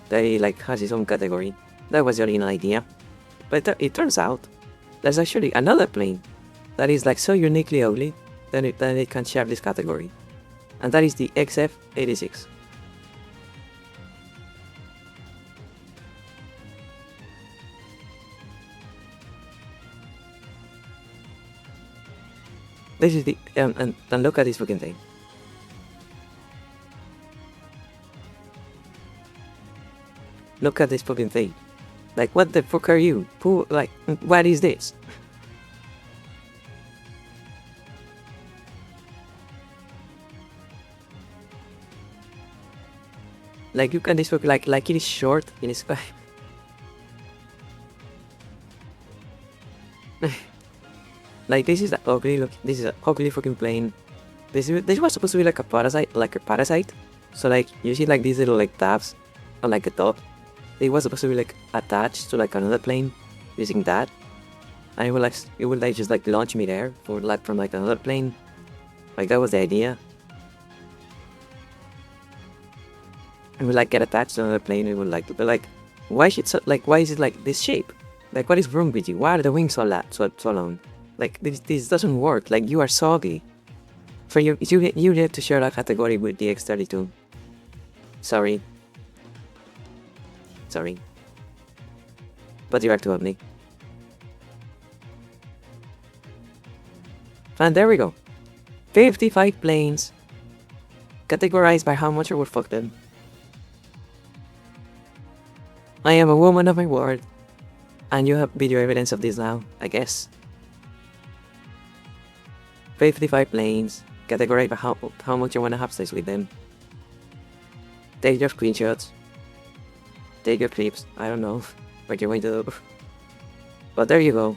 that it like has its own category. That was the original idea. But it turns out there's actually another plane that is like so uniquely ugly that it can share this category. And that is the XF-86. This is the, and look at this fucking thing. Look at this fucking thing. Like, what the fuck are you? Who, like, what is this? Like, look at this fucking, like it is short in its sky. Like, this is ugly, look, this is an ugly fucking plane. This was supposed to be like a parasite. So like, you see like these little like tabs on like the top. It was supposed to be like attached to like another plane using that. And it would like just like launch me there for like from like another plane. Like that was the idea. And would like get attached to another plane. It would like be like, why is it like this shape? Like what is wrong with you? Why are the wings so long? Like this doesn't work. Like you are soggy. For you have to share that category with the X-32. Sorry. But you are too ugly. And there we go. 55 planes. Categorized by how much I would fuck them. I am a woman of my word. And you have video evidence of this now, I guess. 55 planes. Categorized by how much you want to have sex with them. Take your screenshots. Take your clips. I don't know what you're going to do. But there you go.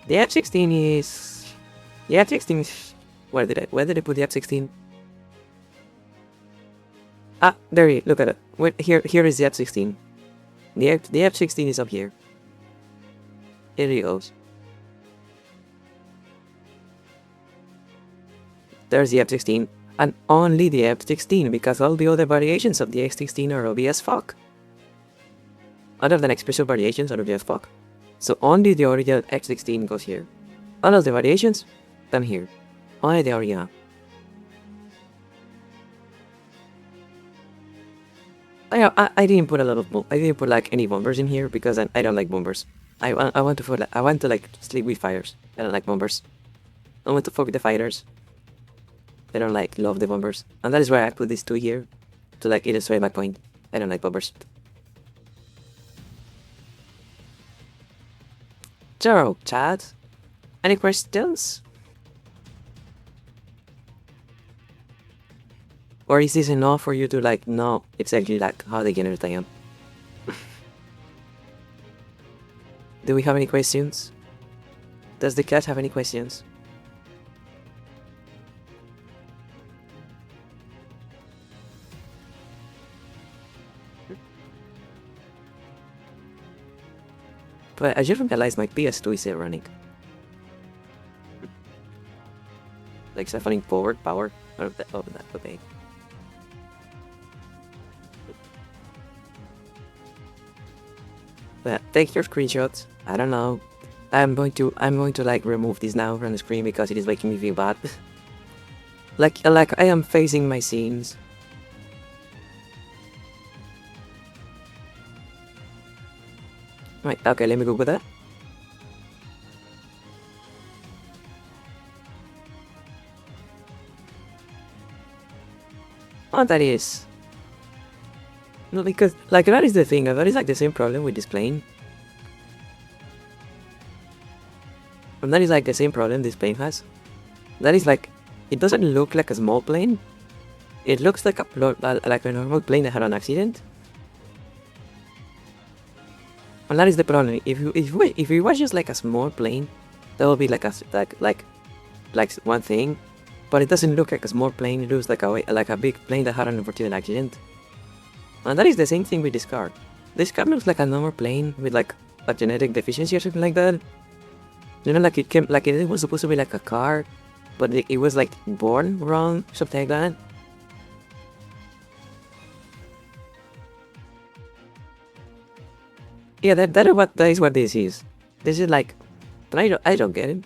The F-16 is... The F-16 is... Where did I put the F-16? Ah, there you look at it. Here is the F-16. The F-16 is up here. Here he goes. There's the F-16. And only the F-16, because all the other variations of the F-16 are ugly as fuck. Other than special variations are ugly as fuck. So only the original F-16 goes here. All of the variations, come here. Only the original. I didn't put I didn't put like any bombers in here because I don't like bombers. I want to like sleep with fighters. I don't like bombers. I want to fuck with the fighters. I don't love the bombers. And that is why I put these two here. To like illustrate my point. I don't like bombers. So, chat. Any questions? Or is this enough for you to like know exactly like how degenerate I am? Do we have any questions? Does the cat have any questions? But I just realized my PS2 is still running. Like siphoning forward power out of that, okay. But take your screenshots. I don't know. I'm going to like remove this now from the screen because it is making me feel bad. like I am facing my scenes. Right, okay, let me go with that. Oh, that is. No, because like that is the thing. That is like the same problem with this plane. And that is like the same problem this plane has. That is like, it doesn't look like a small plane. It looks like a normal plane that had an accident. And that is the problem. If it was just like a small plane, that would be like like one thing. But it doesn't look like a small plane. It looks like a big plane that had an unfortunate accident. And that is the same thing with this car. This car looks like a normal plane with like a genetic deficiency or something like that. You know, like it was supposed to be like a car, but it was like born wrong, something like that. Yeah, that is what this is. This is like, but I don't get it.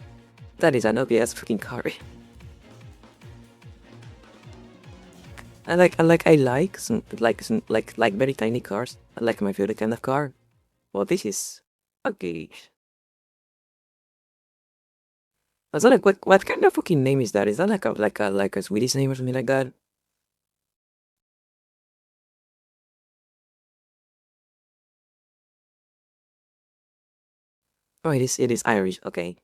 That is an ugly ass fucking car. I like some very tiny cars. I like my favorite kind of car. Well, this is okay. Also, like what kind of fucking name is that? Is that like a Swedish name or something like that? Oh, it is Irish. Okay.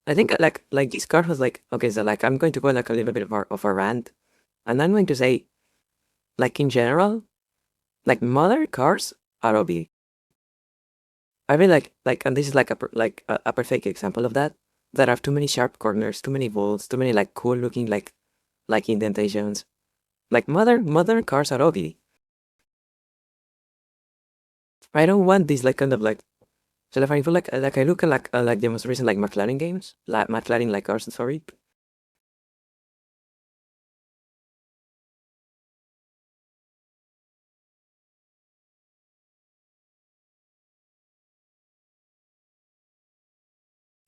I think like this car was like okay. So like I'm going to go like a little bit of a rant, and I'm going to say like in general, like modern cars are ugly. I mean and this is like a perfect example of that. There are too many sharp corners, too many bolts, too many like cool looking like indentations. Like modern cars are ugly. I don't want this like kind of like. So if I feel like I look at like the most recent like McLaren games, like McLaren like cars. Sorry,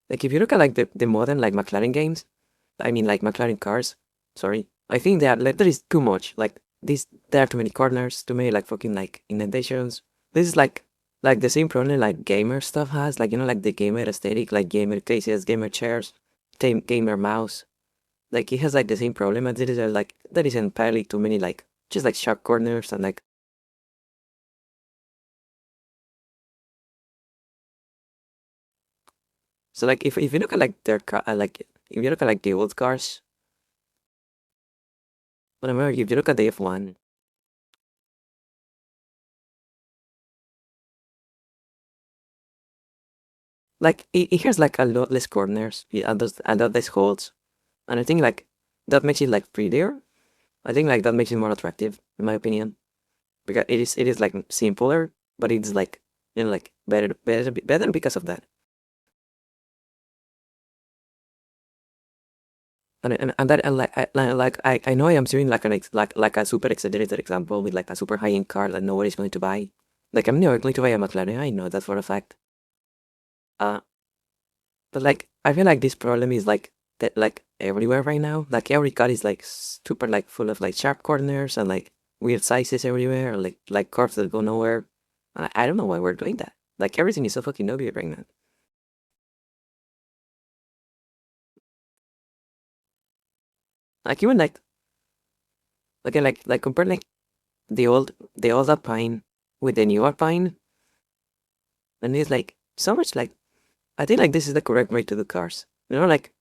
like if you look at like the modern like McLaren games, I mean like McLaren cars. Sorry, I think that like there is too much. Like this, there are too many corners, too many like fucking like indentations. This is like the same problem like gamer stuff has. Like you know like the gamer aesthetic, like gamer cases, gamer chairs, gamer mouse. Like it has like the same problem as it is like there is entirely too many like just like sharp corners and like so like if you look at like their car like if you look at like the old cars, but remember if you look at the F1, like it has like a lot less corners and those and lot less holes, and I think like that makes it like prettier. I think like that makes it more attractive in my opinion because it is like simpler, but it's like you know like better because of that. And that and I know I am doing like like a super exaggerated example with like a super high end car that nobody's going to buy. Like I'm never going to buy a McLaren. I know that for a fact. Uh, but like I feel like this problem is like that like everywhere right now. Like every car is like super like full of like sharp corners and like weird sizes everywhere, like curves that go nowhere. And I don't know why we're doing that. Like everything is so fucking ugly right now. Like even like compare like the old Alpine with the new Alpine, and it's like so much like I think like this is the correct way to do cars. You know, like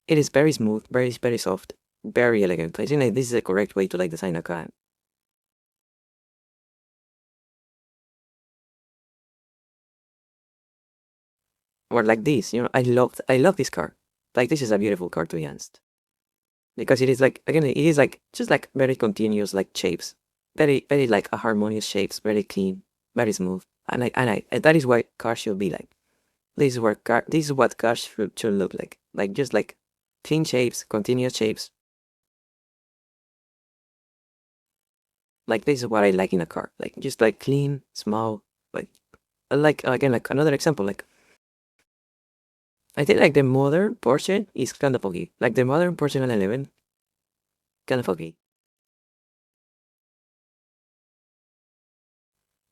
it is very smooth, very soft, very elegant. I think like this is the correct way to like design a car. or like this. I love this car. Like this is a beautiful car to be honest, because it is like again, it is like just like very continuous like shapes, very like a harmonious shapes, very clean, very smooth, and that is what cars should be like. This is what cars should look like just like clean shapes, continuous shapes. Like this is what I like in a car, like just like clean, small, like like again like another example like I think like the modern Porsche is kind of foggy. Like the modern Porsche 911, kind of foggy.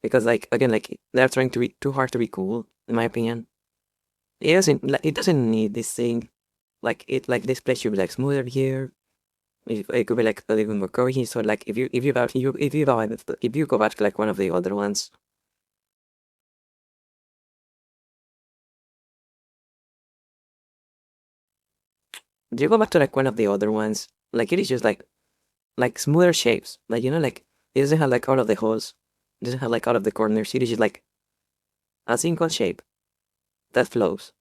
Because like again, like they're trying to be too hard to be cool, in my opinion. It doesn't need this thing. Like this place should be like smoother here. It could be like a little more curvy. So like if you go back to like one of the older ones, if you go back to like one of the other ones, like it is just like smoother shapes. Like like it doesn't have like all of the holes. It doesn't have like all of the corners. It is just like a single shape that flows.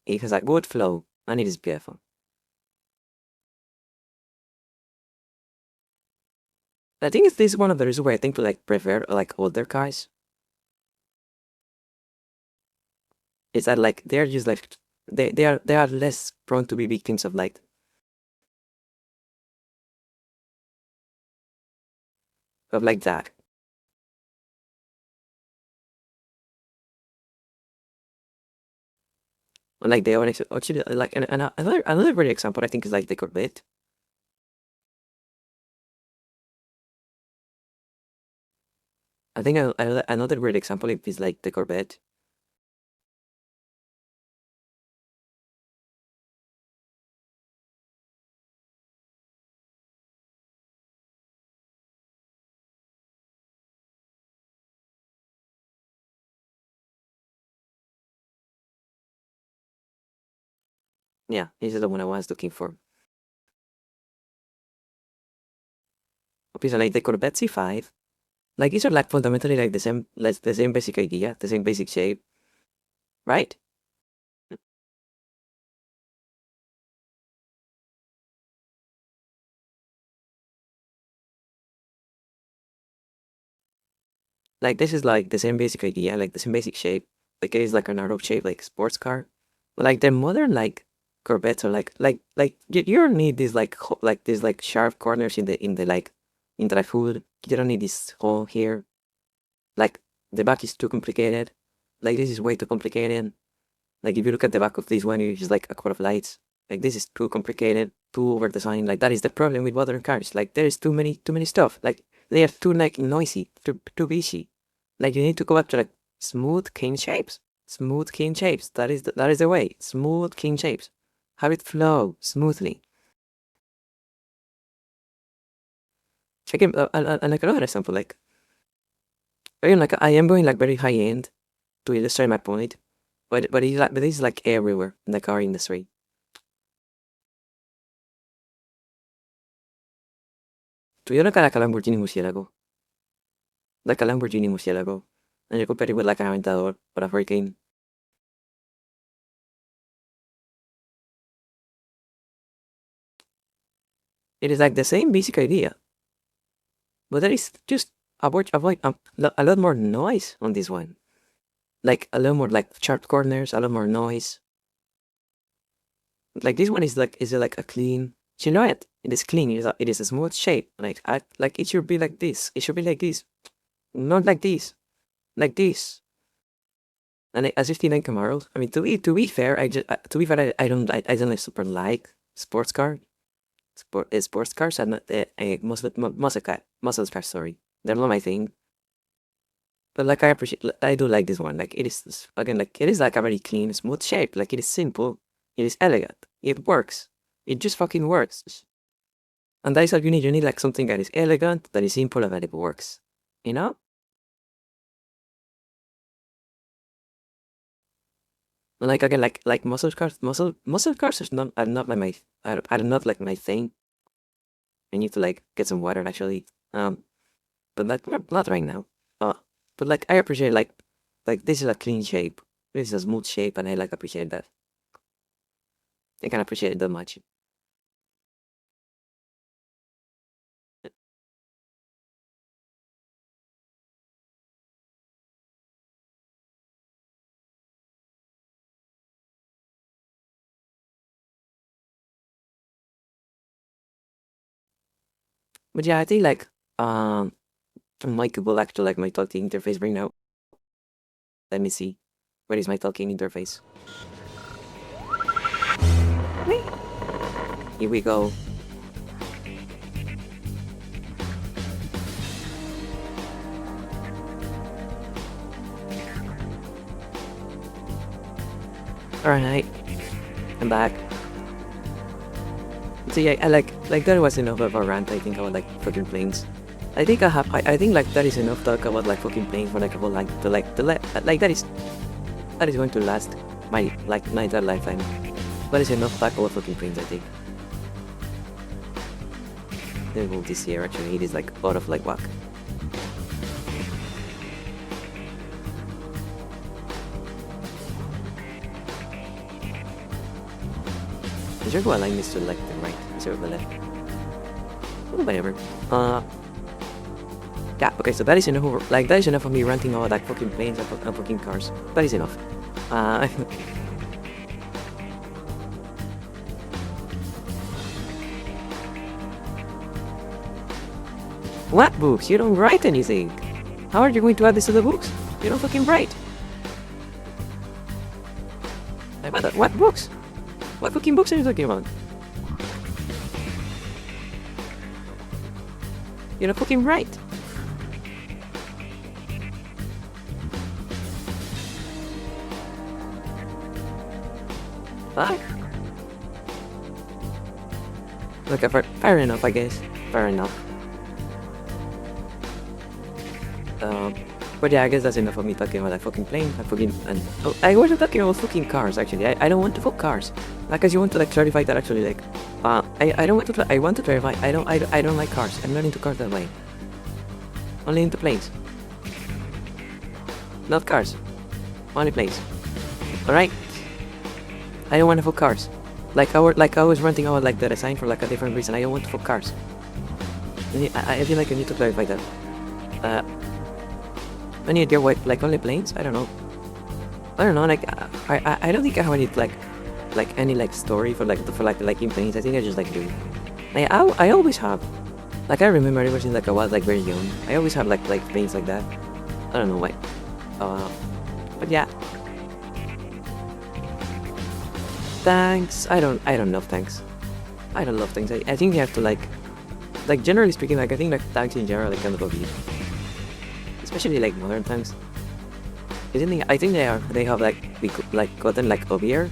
It has a good flow, and it is beautiful. I think this is one of the reasons why I think to like prefer like older cars. Is that like they're just like they are less prone to be victims of like that. Like they always actually like and another great example I think is like the Corvette. I think another great example is like the Corvette. Yeah, this is the one I was looking for. Obviously, like the Corvette C5, like these are like fundamentally like the same basic idea, the same basic shape, right? Like this is like the same basic idea, like the same basic shape. Like it is like an narrow shape, like sports car. But like the modern like Corvettes are like you don't need these like like these like sharp corners in the like in the hood. You don't need this hole here. Like the back is too complicated. Like this is way too complicated. Like if you look at the back of this one, it's just like a couple of lights. Like this is too complicated, too over designed. Like that is the problem with modern cars. Like there is too many stuff. Like they are too like noisy, too busy. Like you need to go back to like smooth, clean shapes. Smooth, clean shapes. That is the way. Smooth, clean shapes. Have it flow smoothly. Check it, and like another example, like again, like I am going like very high end to illustrate my point, but it's like everywhere in the car industry. Tuvieron like a Lamborghini Murciélago, like a Lamborghini Murciélago, and you compare it with like an Aventador or a Hurricane. It is like the same basic idea, but there is just avoid a lot more noise on this one. Like a lot more like sharp corners, a lot more noise. Like this one is like a clean. You know it. It is clean. It is a smooth shape. Like it should be like this. It should be like this, not like this, like this. And a 59 Camaro. I mean, to be fair, I don't like super like sports car. Sports cars are not muscle cars. Sorry, they're not my thing. But like I do like this one. Like it is again, like it is like a very clean, smooth shape. Like it is simple, it is elegant, it works. It just fucking works. And that is all you need. You need like something that is elegant, that is simple, and that it works. You know? And like again, like muscle cars are not like are not like my thing. I need to like get some water actually. But like not right now. Uh, but like I appreciate like this is a clean shape. It's a smooth shape, and I like appreciate that. I can appreciate it that much. But yeah, I think like my will actually like my talking interface right now. Let me see. Where is my talking interface? Whee! Here we go. Alright. I'm back. So yeah, I like that was enough of a rant I think about like fucking planes. I think like that is enough talk about like fucking planes for like about like like that is going to last my entire lifetime. That is enough talk about fucking planes, I think. Then move this here actually, it is like out of like whack. Is there go align this to like the right instead of the left? Oh, whatever. Yeah, okay, so that is enough, like, that is enough of me ranting about, like, fucking planes and fucking cars. That is enough. What books? You don't write anything. How are you going to add this to the books? You don't fucking write. What books? What fucking books are you talking about? You don't fucking write. What? Okay, fair enough, I guess. Fair enough. But yeah, I guess that's enough of me talking about like fucking plane, like fucking, and oh, I wasn't talking about fucking cars actually. I don't want to fuck cars. Like, cause you want to like clarify that actually, like, I don't want to. I want to clarify. I don't like cars. I'm not into cars that way. Only into planes. Not cars. Only planes. All right. I don't want to fuck cars. Like I was ranting about like the design for like a different reason. I don't want to fuck cars. I feel like I need to clarify that. I need to what, like only planes? I don't know. Like I don't think I have any like any like story for liking planes. I think I just like do. I always have. Like I remember ever since like I was like very young. I always have like planes like that. I don't know why. But yeah. Thanks. I don't love thanks. I don't love thanks. I think you have to like generally speaking, like I think like thanks in general like kind of overused. Especially like modern tanks. I think they have like gotten like OBR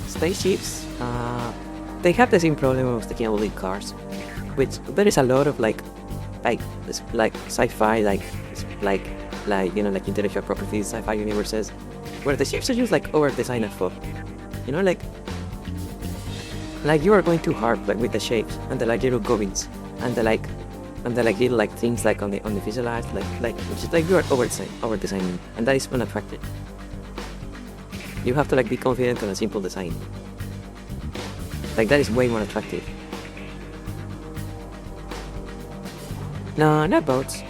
spaceships. They have the same problem of sticking out with cars, which there is a lot of like sci-fi like you know like intellectual property sci-fi universes where the ships are just like over designed as fuck. You know like you are going too hard like with the shapes and the like little gubbins and the like little like things like on the fuselage like which is like you are over designing, and that is unattractive. You have to like be confident on a simple design. Like that is way more attractive. No, not boats.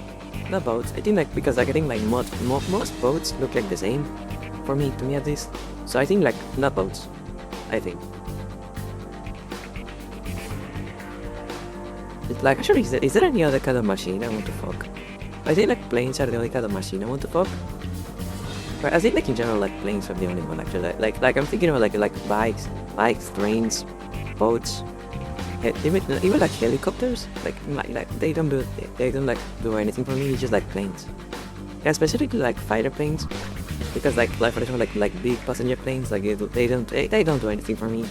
Not boats. I think like because like I think like most boats look like the same to me at least. So I think like not boats. I think. It's like, actually, is there any other kind of machine I want to fuck? I think like planes are the only kind of machine I want to fuck. But I think like in general like planes are the only one actually. Like I'm thinking about like bikes, trains, boats, even like helicopters. Like they don't do anything for me. It's just like planes. Yeah, specifically like fighter planes, because like for example like big passenger planes like they don't do anything for me.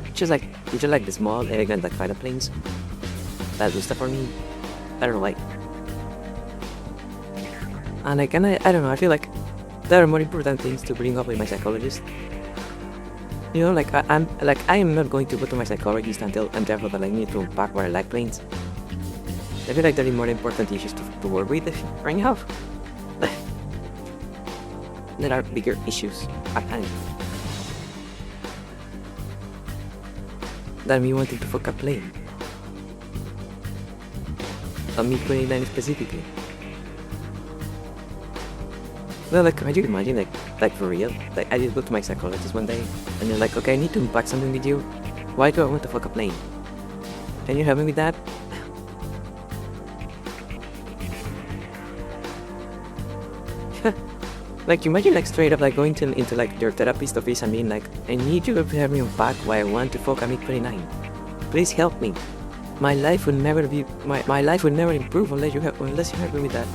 It's just like the small elegant like fighter planes. That do stuff for me. I don't know why. And I don't know, I feel like there are more important things to bring up with my psychologist. You know, like I am not going to go to my psychologist until I'm therefore that I need to unpack where I like planes. I feel like there are more important issues to work with right now. There are bigger issues at hand than me wanting to fuck a plane. On MiG-29 specifically. No, like, could you imagine, like for real? Like, I just go to my psychologist one day, and they're like, okay, I need to unpack something with you. Why do I want to fuck a plane? Can you help me with that? Like, imagine, like, straight up, like, going into like, your therapist office and being like, I need you to help me unpack why I want to fuck a MiG-29. Please help me. My life would never improve unless you help me with that.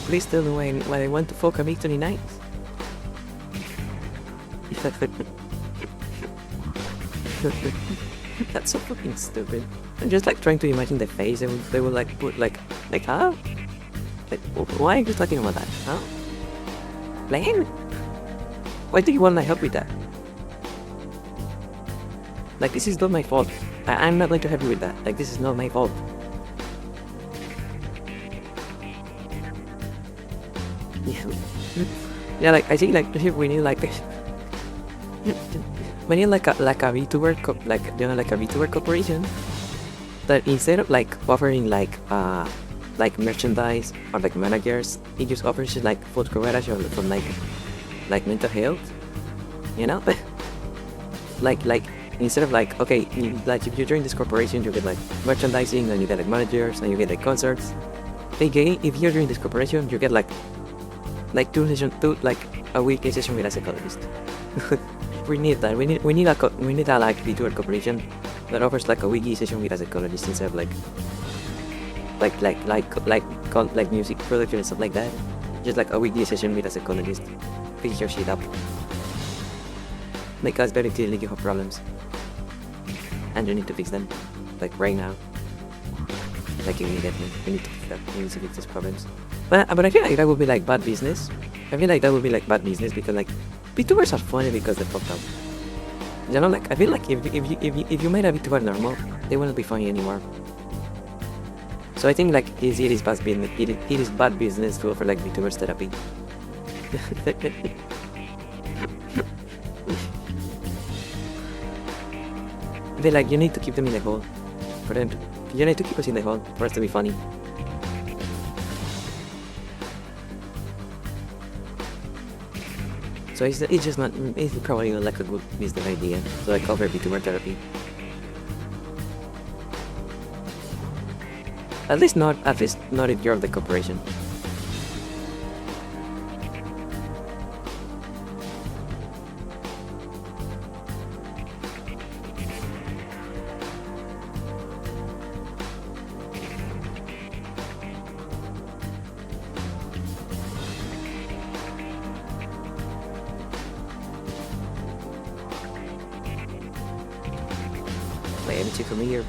Please tell me why I want to fuck a MiG-29. That's so fucking stupid. I'm just like trying to imagine the face they will like put like huh? Like, why are you talking about that? Huh? Plane? Why do you want my help with that? Like, this is not my fault. I'm not going to help you with that. Like, this is not my fault. Yeah, like, I think, like, we need, like, we need, like a VTuber, like a VTuber corporation that instead of, like, offering, like merchandise or, like, managers, it just offers you, like, food coverage from, like, mental health, you know? like, instead of, like, okay, like, if you join this corporation, you get, like, merchandising, and you get, like, managers, and you get, like, concerts. Okay, if you're doing this corporation, you get, like a weekly session with a psychologist. We need that. We need a like VTuber corporation that offers like a weekly session with a psychologist instead of like music production and stuff like that. Just like a weekly session with a psychologist. Fix your shit up. Because very clearly you have problems, and you need to fix them, like right now. Like immediately, we need to fix that. We need to fix these problems. But I feel like that would be like bad business. I feel like that would be like bad business because like VTubers are funny because they're fucked up. You know, like I feel like if you made a VTuber normal, they wouldn't be funny anymore. So I think like it is bad business. It is bad business to offer like VTubers therapy. I feel like you need to keep them in the hole for them. You need to keep us in the hole for us to be funny. So it's just not, it's probably not like a good business idea to like offer VTuber therapy. At least not if you're the corporation. My energy from here.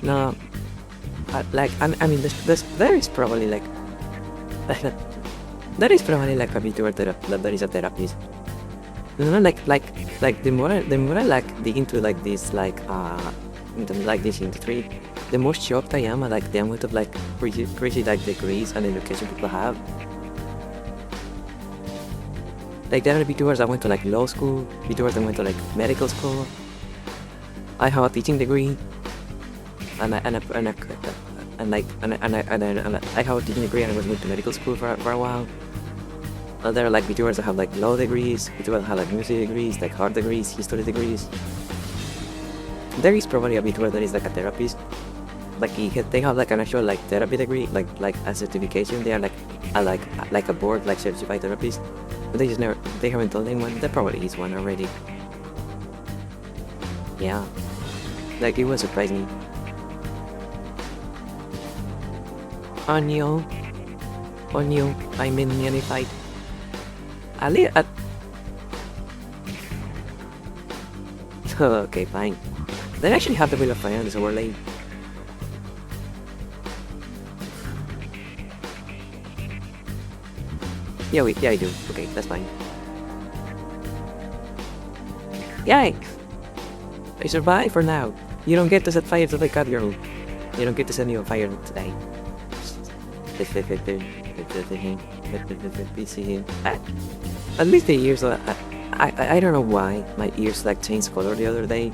No, I mean, there is probably like there is probably like a VTuber that is a therapist. You know, like the more I like dig into like this into like this industry, the more shocked I am at like the amount of like crazy like degrees and education people have. Like there are VTubers that went to like law school, VTubers that went to like medical school. I have a teaching degree, and I have a teaching degree and I was going to medical school for a while. And there are like VTubers that have like law degrees, VTubers that have like music degrees, like art degrees, history degrees. There is probably a VTuber that is like a therapist. Like they have like an actual like therapy degree, like a certification. They are like a board like certified therapist. But they haven't told anyone. There probably is one already. Yeah, like it would surprise me. Onyo, I'm in unified. Okay, fine. They actually have the Wheel of Fire on this overlay. Yeah, I do. Okay, that's fine. Yay! I survived for now. You don't get to set fire to the cat girl. You don't get to set me on fire today. At least the ears. I don't know why my ears like changed color the other day.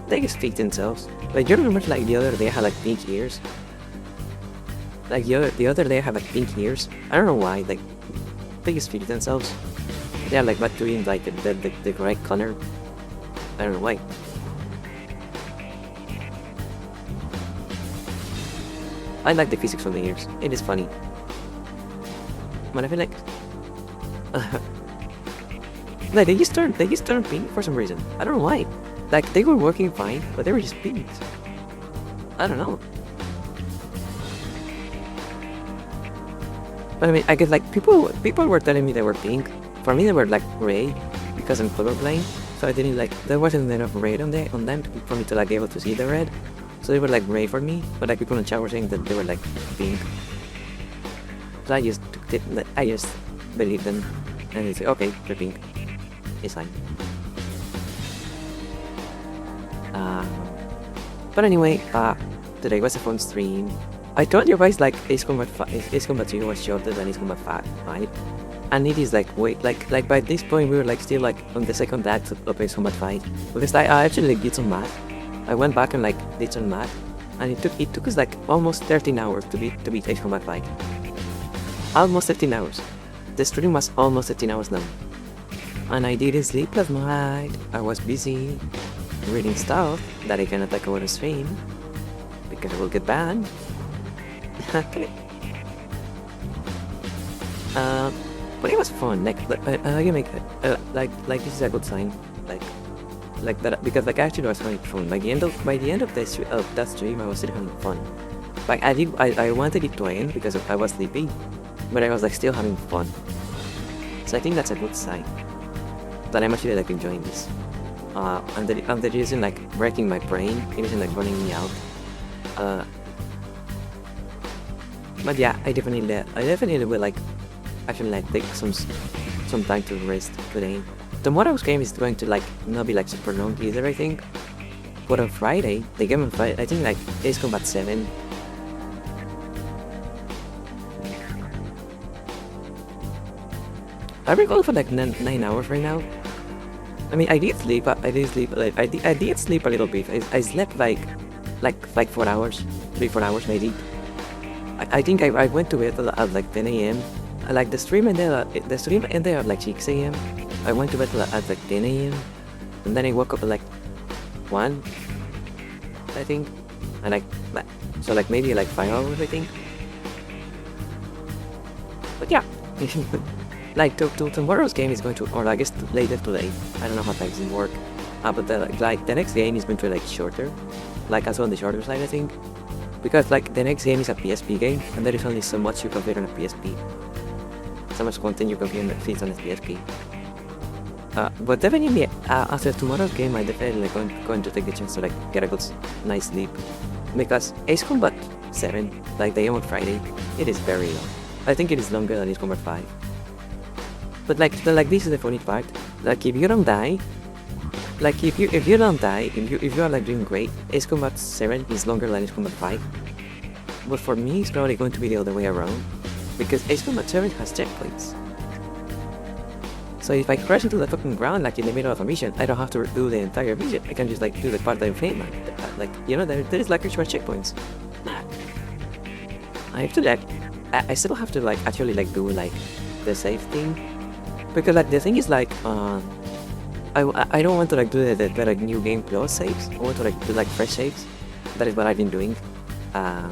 They just fix themselves. Like you remember like the other day I had like pink ears. Like the other day I had like pink ears. I don't know why. Like they just fix themselves. They are like but doing like the correct color. I don't know why. I like the physics of the ears. It is funny. But I feel like like they just turned pink for some reason. I don't know why. Like they were working fine, but they were just pink. I don't know. But I mean, I guess like people were telling me they were pink. For me, they were like gray because I'm colorblind. So I didn't like there wasn't enough red on them for me to like be able to see the red. So they were like gray for me. But like people in the chat were saying that they were like pink. So I just believed them, and they say, okay, they're pink. It's fine. But anyway, today was a fun stream. I told you guys like Ace Combat 2 was shorter than Ace Combat 5, and it is like wait like by this point we were like still like on the second act of Ace Combat 5 because I actually like, did some math. I went back and like did some math, and it took us like almost 13 hours to beat Ace Combat 5. Almost 13 hours. The stream was almost 13 hours long, and I didn't sleep last night. I was busy reading stuff that I cannot talk about on stream because I will get banned. But it was fun. Like you make like this is a good sign. Like that because like actually I was having fun. By the end of that stream, I was still having fun. Like I wanted it to end because I was sleepy, but I was like still having fun. So I think that's a good sign that I'm actually like enjoying this. And the reason like breaking my brain, it isn't like burning me out. But yeah, I definitely will like actually like take some time to rest today. Tomorrow's game is going to like not be like super long either, I think. But on Friday, the game on Friday, I think like Ace Combat 7. I recall for like 9 hours right now. I mean, I did sleep like, I did sleep a little bit. I slept like 4 hours, 3-4 hours maybe. I think I went to bed at like 10 a.m. Like the stream ended at like 6 a.m. I went to bed at like 10 a.m. and then I woke up at like 1, I think, and like so like maybe like 5 hours I think. But yeah, like tomorrow's game is going to, or I guess later today. I don't know how things work. But the next game is going to be like shorter, like also on the shorter side I think. Because like the next game is a PSP game, and there is only so much you can fit on a PSP. So much content you can fit on a PSP. But definitely after tomorrow's game, I definitely going to take the chance to like get a good nice sleep. Because Ace Combat 7, like the game on Friday, it is very long. I think it is longer than Ace Combat 5. But like this is the funny part. Like if you don't die, like if you don't die, if you are like doing great, Ace Combat 7 is longer than Ace Combat 5. But for me, it's probably going to be the other way around, because Ace Combat 7 has checkpoints. So if I crash into the fucking ground like in the middle of a mission, I don't have to do the entire mission. I can just like do the part that I'm famous. Like you know, there is like extra checkpoints. I have to like, I still have to like actually like do like the save thing, because like the thing is like I don't want to like do the like new game plus saves. I want to like do like fresh saves. That is what I've been doing. I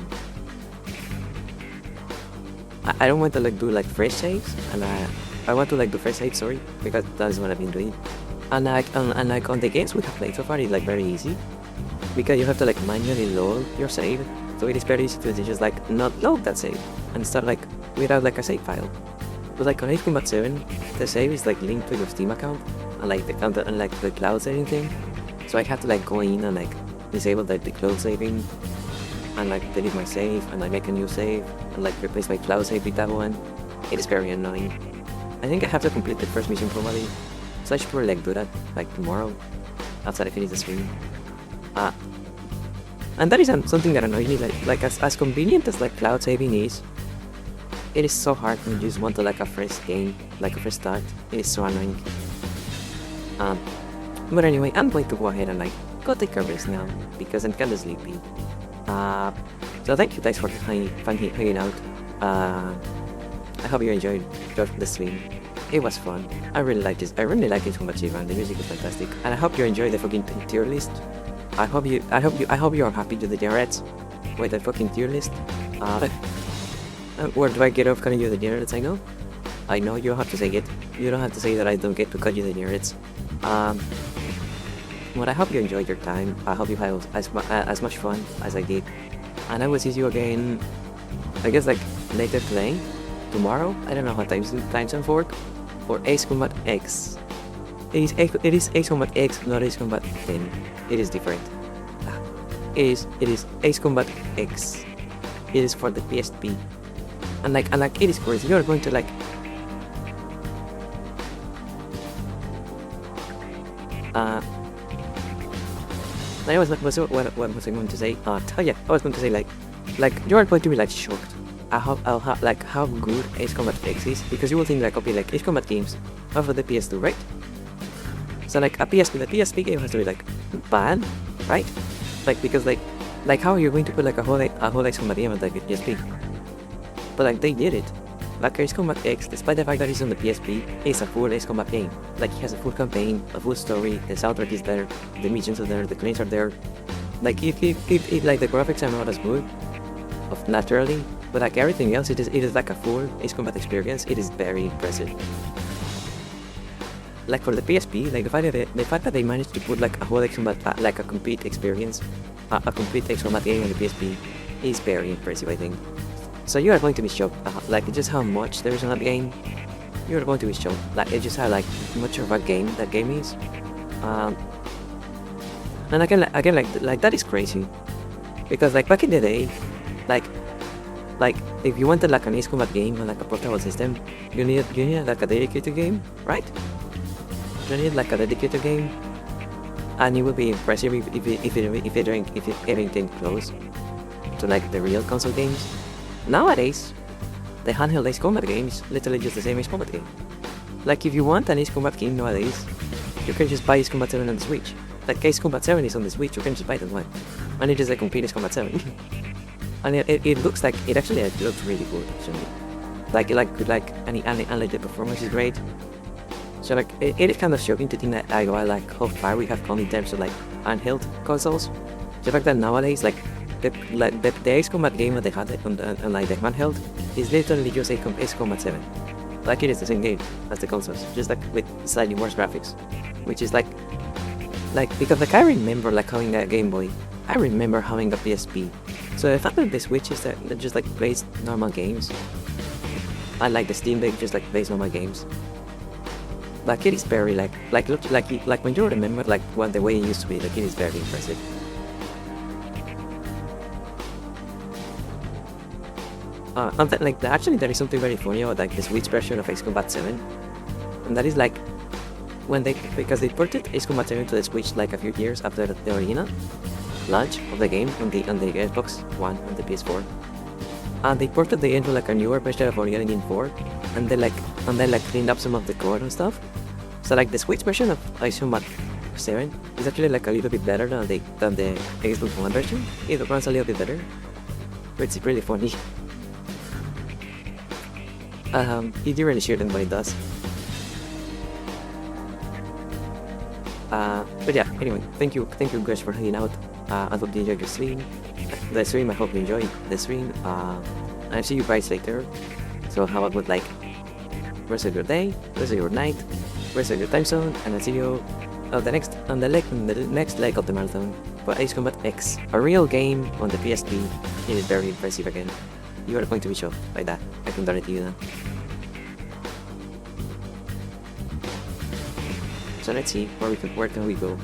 don't want to like do like fresh saves, and I want to like do fresh saves. Sorry, because that is what I've been doing. And like on the games we have played so far, it's like very easy, because you have to like manually load your save. So it is very easy to just like not load that save and start like without like a save file. But like on Ace Combat 7, the save is like linked to your Steam account, and like the counter and like the cloud saving thing. So I have to like go in and like disable the cloud saving, and like delete my save, and like make a new save, and like replace my cloud save with that one. It is very annoying. I think I have to complete the first mission probably, So I should probably like do that like tomorrow after I finish the stream. Uh, and that is something that annoys me. Like as convenient as like cloud saving is, it is so hard when you just want to like a fresh game, like a fresh start. It is so annoying. But anyway, I'm going to go ahead and like go take a rest now because I'm kind of sleepy. So thank you guys for hanging out. I hope you enjoyed the stream. It was fun. I really like this. I really like it so much, Ivan. The music is fantastic, and I hope you enjoy the fucking tier list. I hope you are happy with the generates with the fucking tier list. Where do I get off cutting you the generates? I know you don't have to say it. You don't have to say that I don't get to cut you the generates. But I hope you enjoyed your time. I hope you had as much fun as I did. And I will see you again, I guess like later today, tomorrow. I don't know how time zone for Ace Combat X. It is Ace Combat X, not Ace Combat 10. It is different. It is Ace Combat X. It is for the PSP. And like it is crazy. You're going to like what was I going to say? Oh yeah, I was going to say like you are going to be like shocked at how good Ace Combat X is, because you will think like, okay, like Ace Combat games are for the PS2, right? So like the PSP game has to be like bad, right? Like because like how are you going to put like a whole Ace Combat game on the PSP? But like they did it. Like Ace Combat X, despite the fact that it's on the PSP, is a full Ace Combat game. Like it has a full campaign, a full story, the soundtrack is there, the missions are there, the claims are there. Like if like the graphics are not as good, naturally, but like everything else, it is like a full Ace Combat experience. It is very impressive. Like for the PSP, like the fact that they managed to put like a whole Ace Combat, like a complete experience, a complete Ace Combat game on the PSP, is very impressive, I think. So you are going to be shocked, like just how much there is on that game. You are going to be shocked, like it's just how like much of a game that game is. And again like that is crazy, because like back in the day, like if you wanted like an Ace Combat game on like a portable system, you need like a dedicated game, right? You need like a dedicated game, and it would be impressive if it ever came close to like the real console games. Nowadays, the handheld Ace Combat game is literally just the same Ace Combat game. Like if you want an Ace Combat game nowadays, you can just buy Ace Combat 7 on the Switch. Like Ace Combat 7 is on the Switch, you can just buy that one. And it is a complete Ace Combat 7. And it looks like, it actually looks really good actually. And the performance is great. So like, it is kind of shocking to think that like how far we have come in terms of like handheld consoles. The fact that nowadays like the Ace Combat game that they had on like the handheld is literally just Ace Combat 7. Like it is the same game as the consoles, just like with slightly worse graphics, which is like because like I remember like having a Game Boy, I remember having a PSP. So the fact that the Switch is that just like plays normal games, and like the Steam Deck just like plays normal games. Like it is very like when you remember like what the way it used to be, like it is very impressive. And then, like actually there is something very funny about like the Switch version of Ace Combat 7, and that is like because they ported Ace Combat 7 to the Switch like a few years after the original launch of the game on the Xbox One and the PS4, and they ported the game to like a newer version of Unreal Engine 4, and then cleaned up some of the code and stuff. So like the Switch version of Ace Combat 7 is actually like a little bit better than the Xbox One version. It runs a little bit better, but it's really funny. It really shouldn't, but it does. But yeah, anyway, thank you guys for hanging out. I hope you enjoyed the stream. I hope you enjoyed the stream. I'll see you guys later. So have a good like rest of your day, rest of your night, rest of your time zone, and I'll see you on the next leg of the marathon for Ace Combat X, a real game on the PSP. It is very impressive again. You are going to be shocked by that. I can guarantee you that. So let's see where can we go.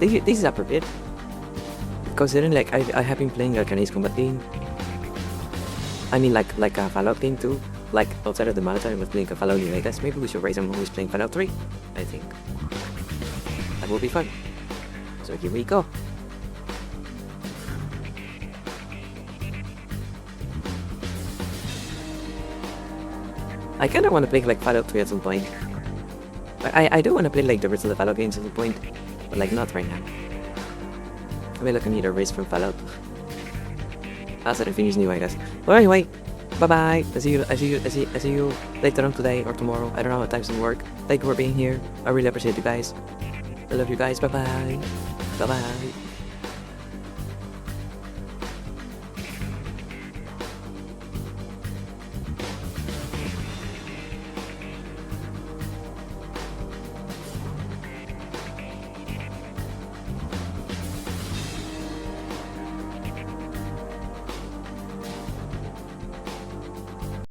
this is appropriate. Considering like I have been playing like an Ace Combat game. I mean like a Fallout game too. Like outside of the marathon, I was playing a Fallout New Vegas. Maybe we should raise someone who's playing Fallout 3. I think that will be fun. So here we go. I kinda wanna play like Fallout 3 at some point. I do wanna play like the rest of the Fallout games at some point, but like not right now. I mean like I need a race from Fallout. As I finish new, I guess. But anyway, bye bye. I see you later on today or tomorrow. I don't know what times in work. Thank you for being here. I really appreciate you guys. I love you guys. Bye bye. Bye bye.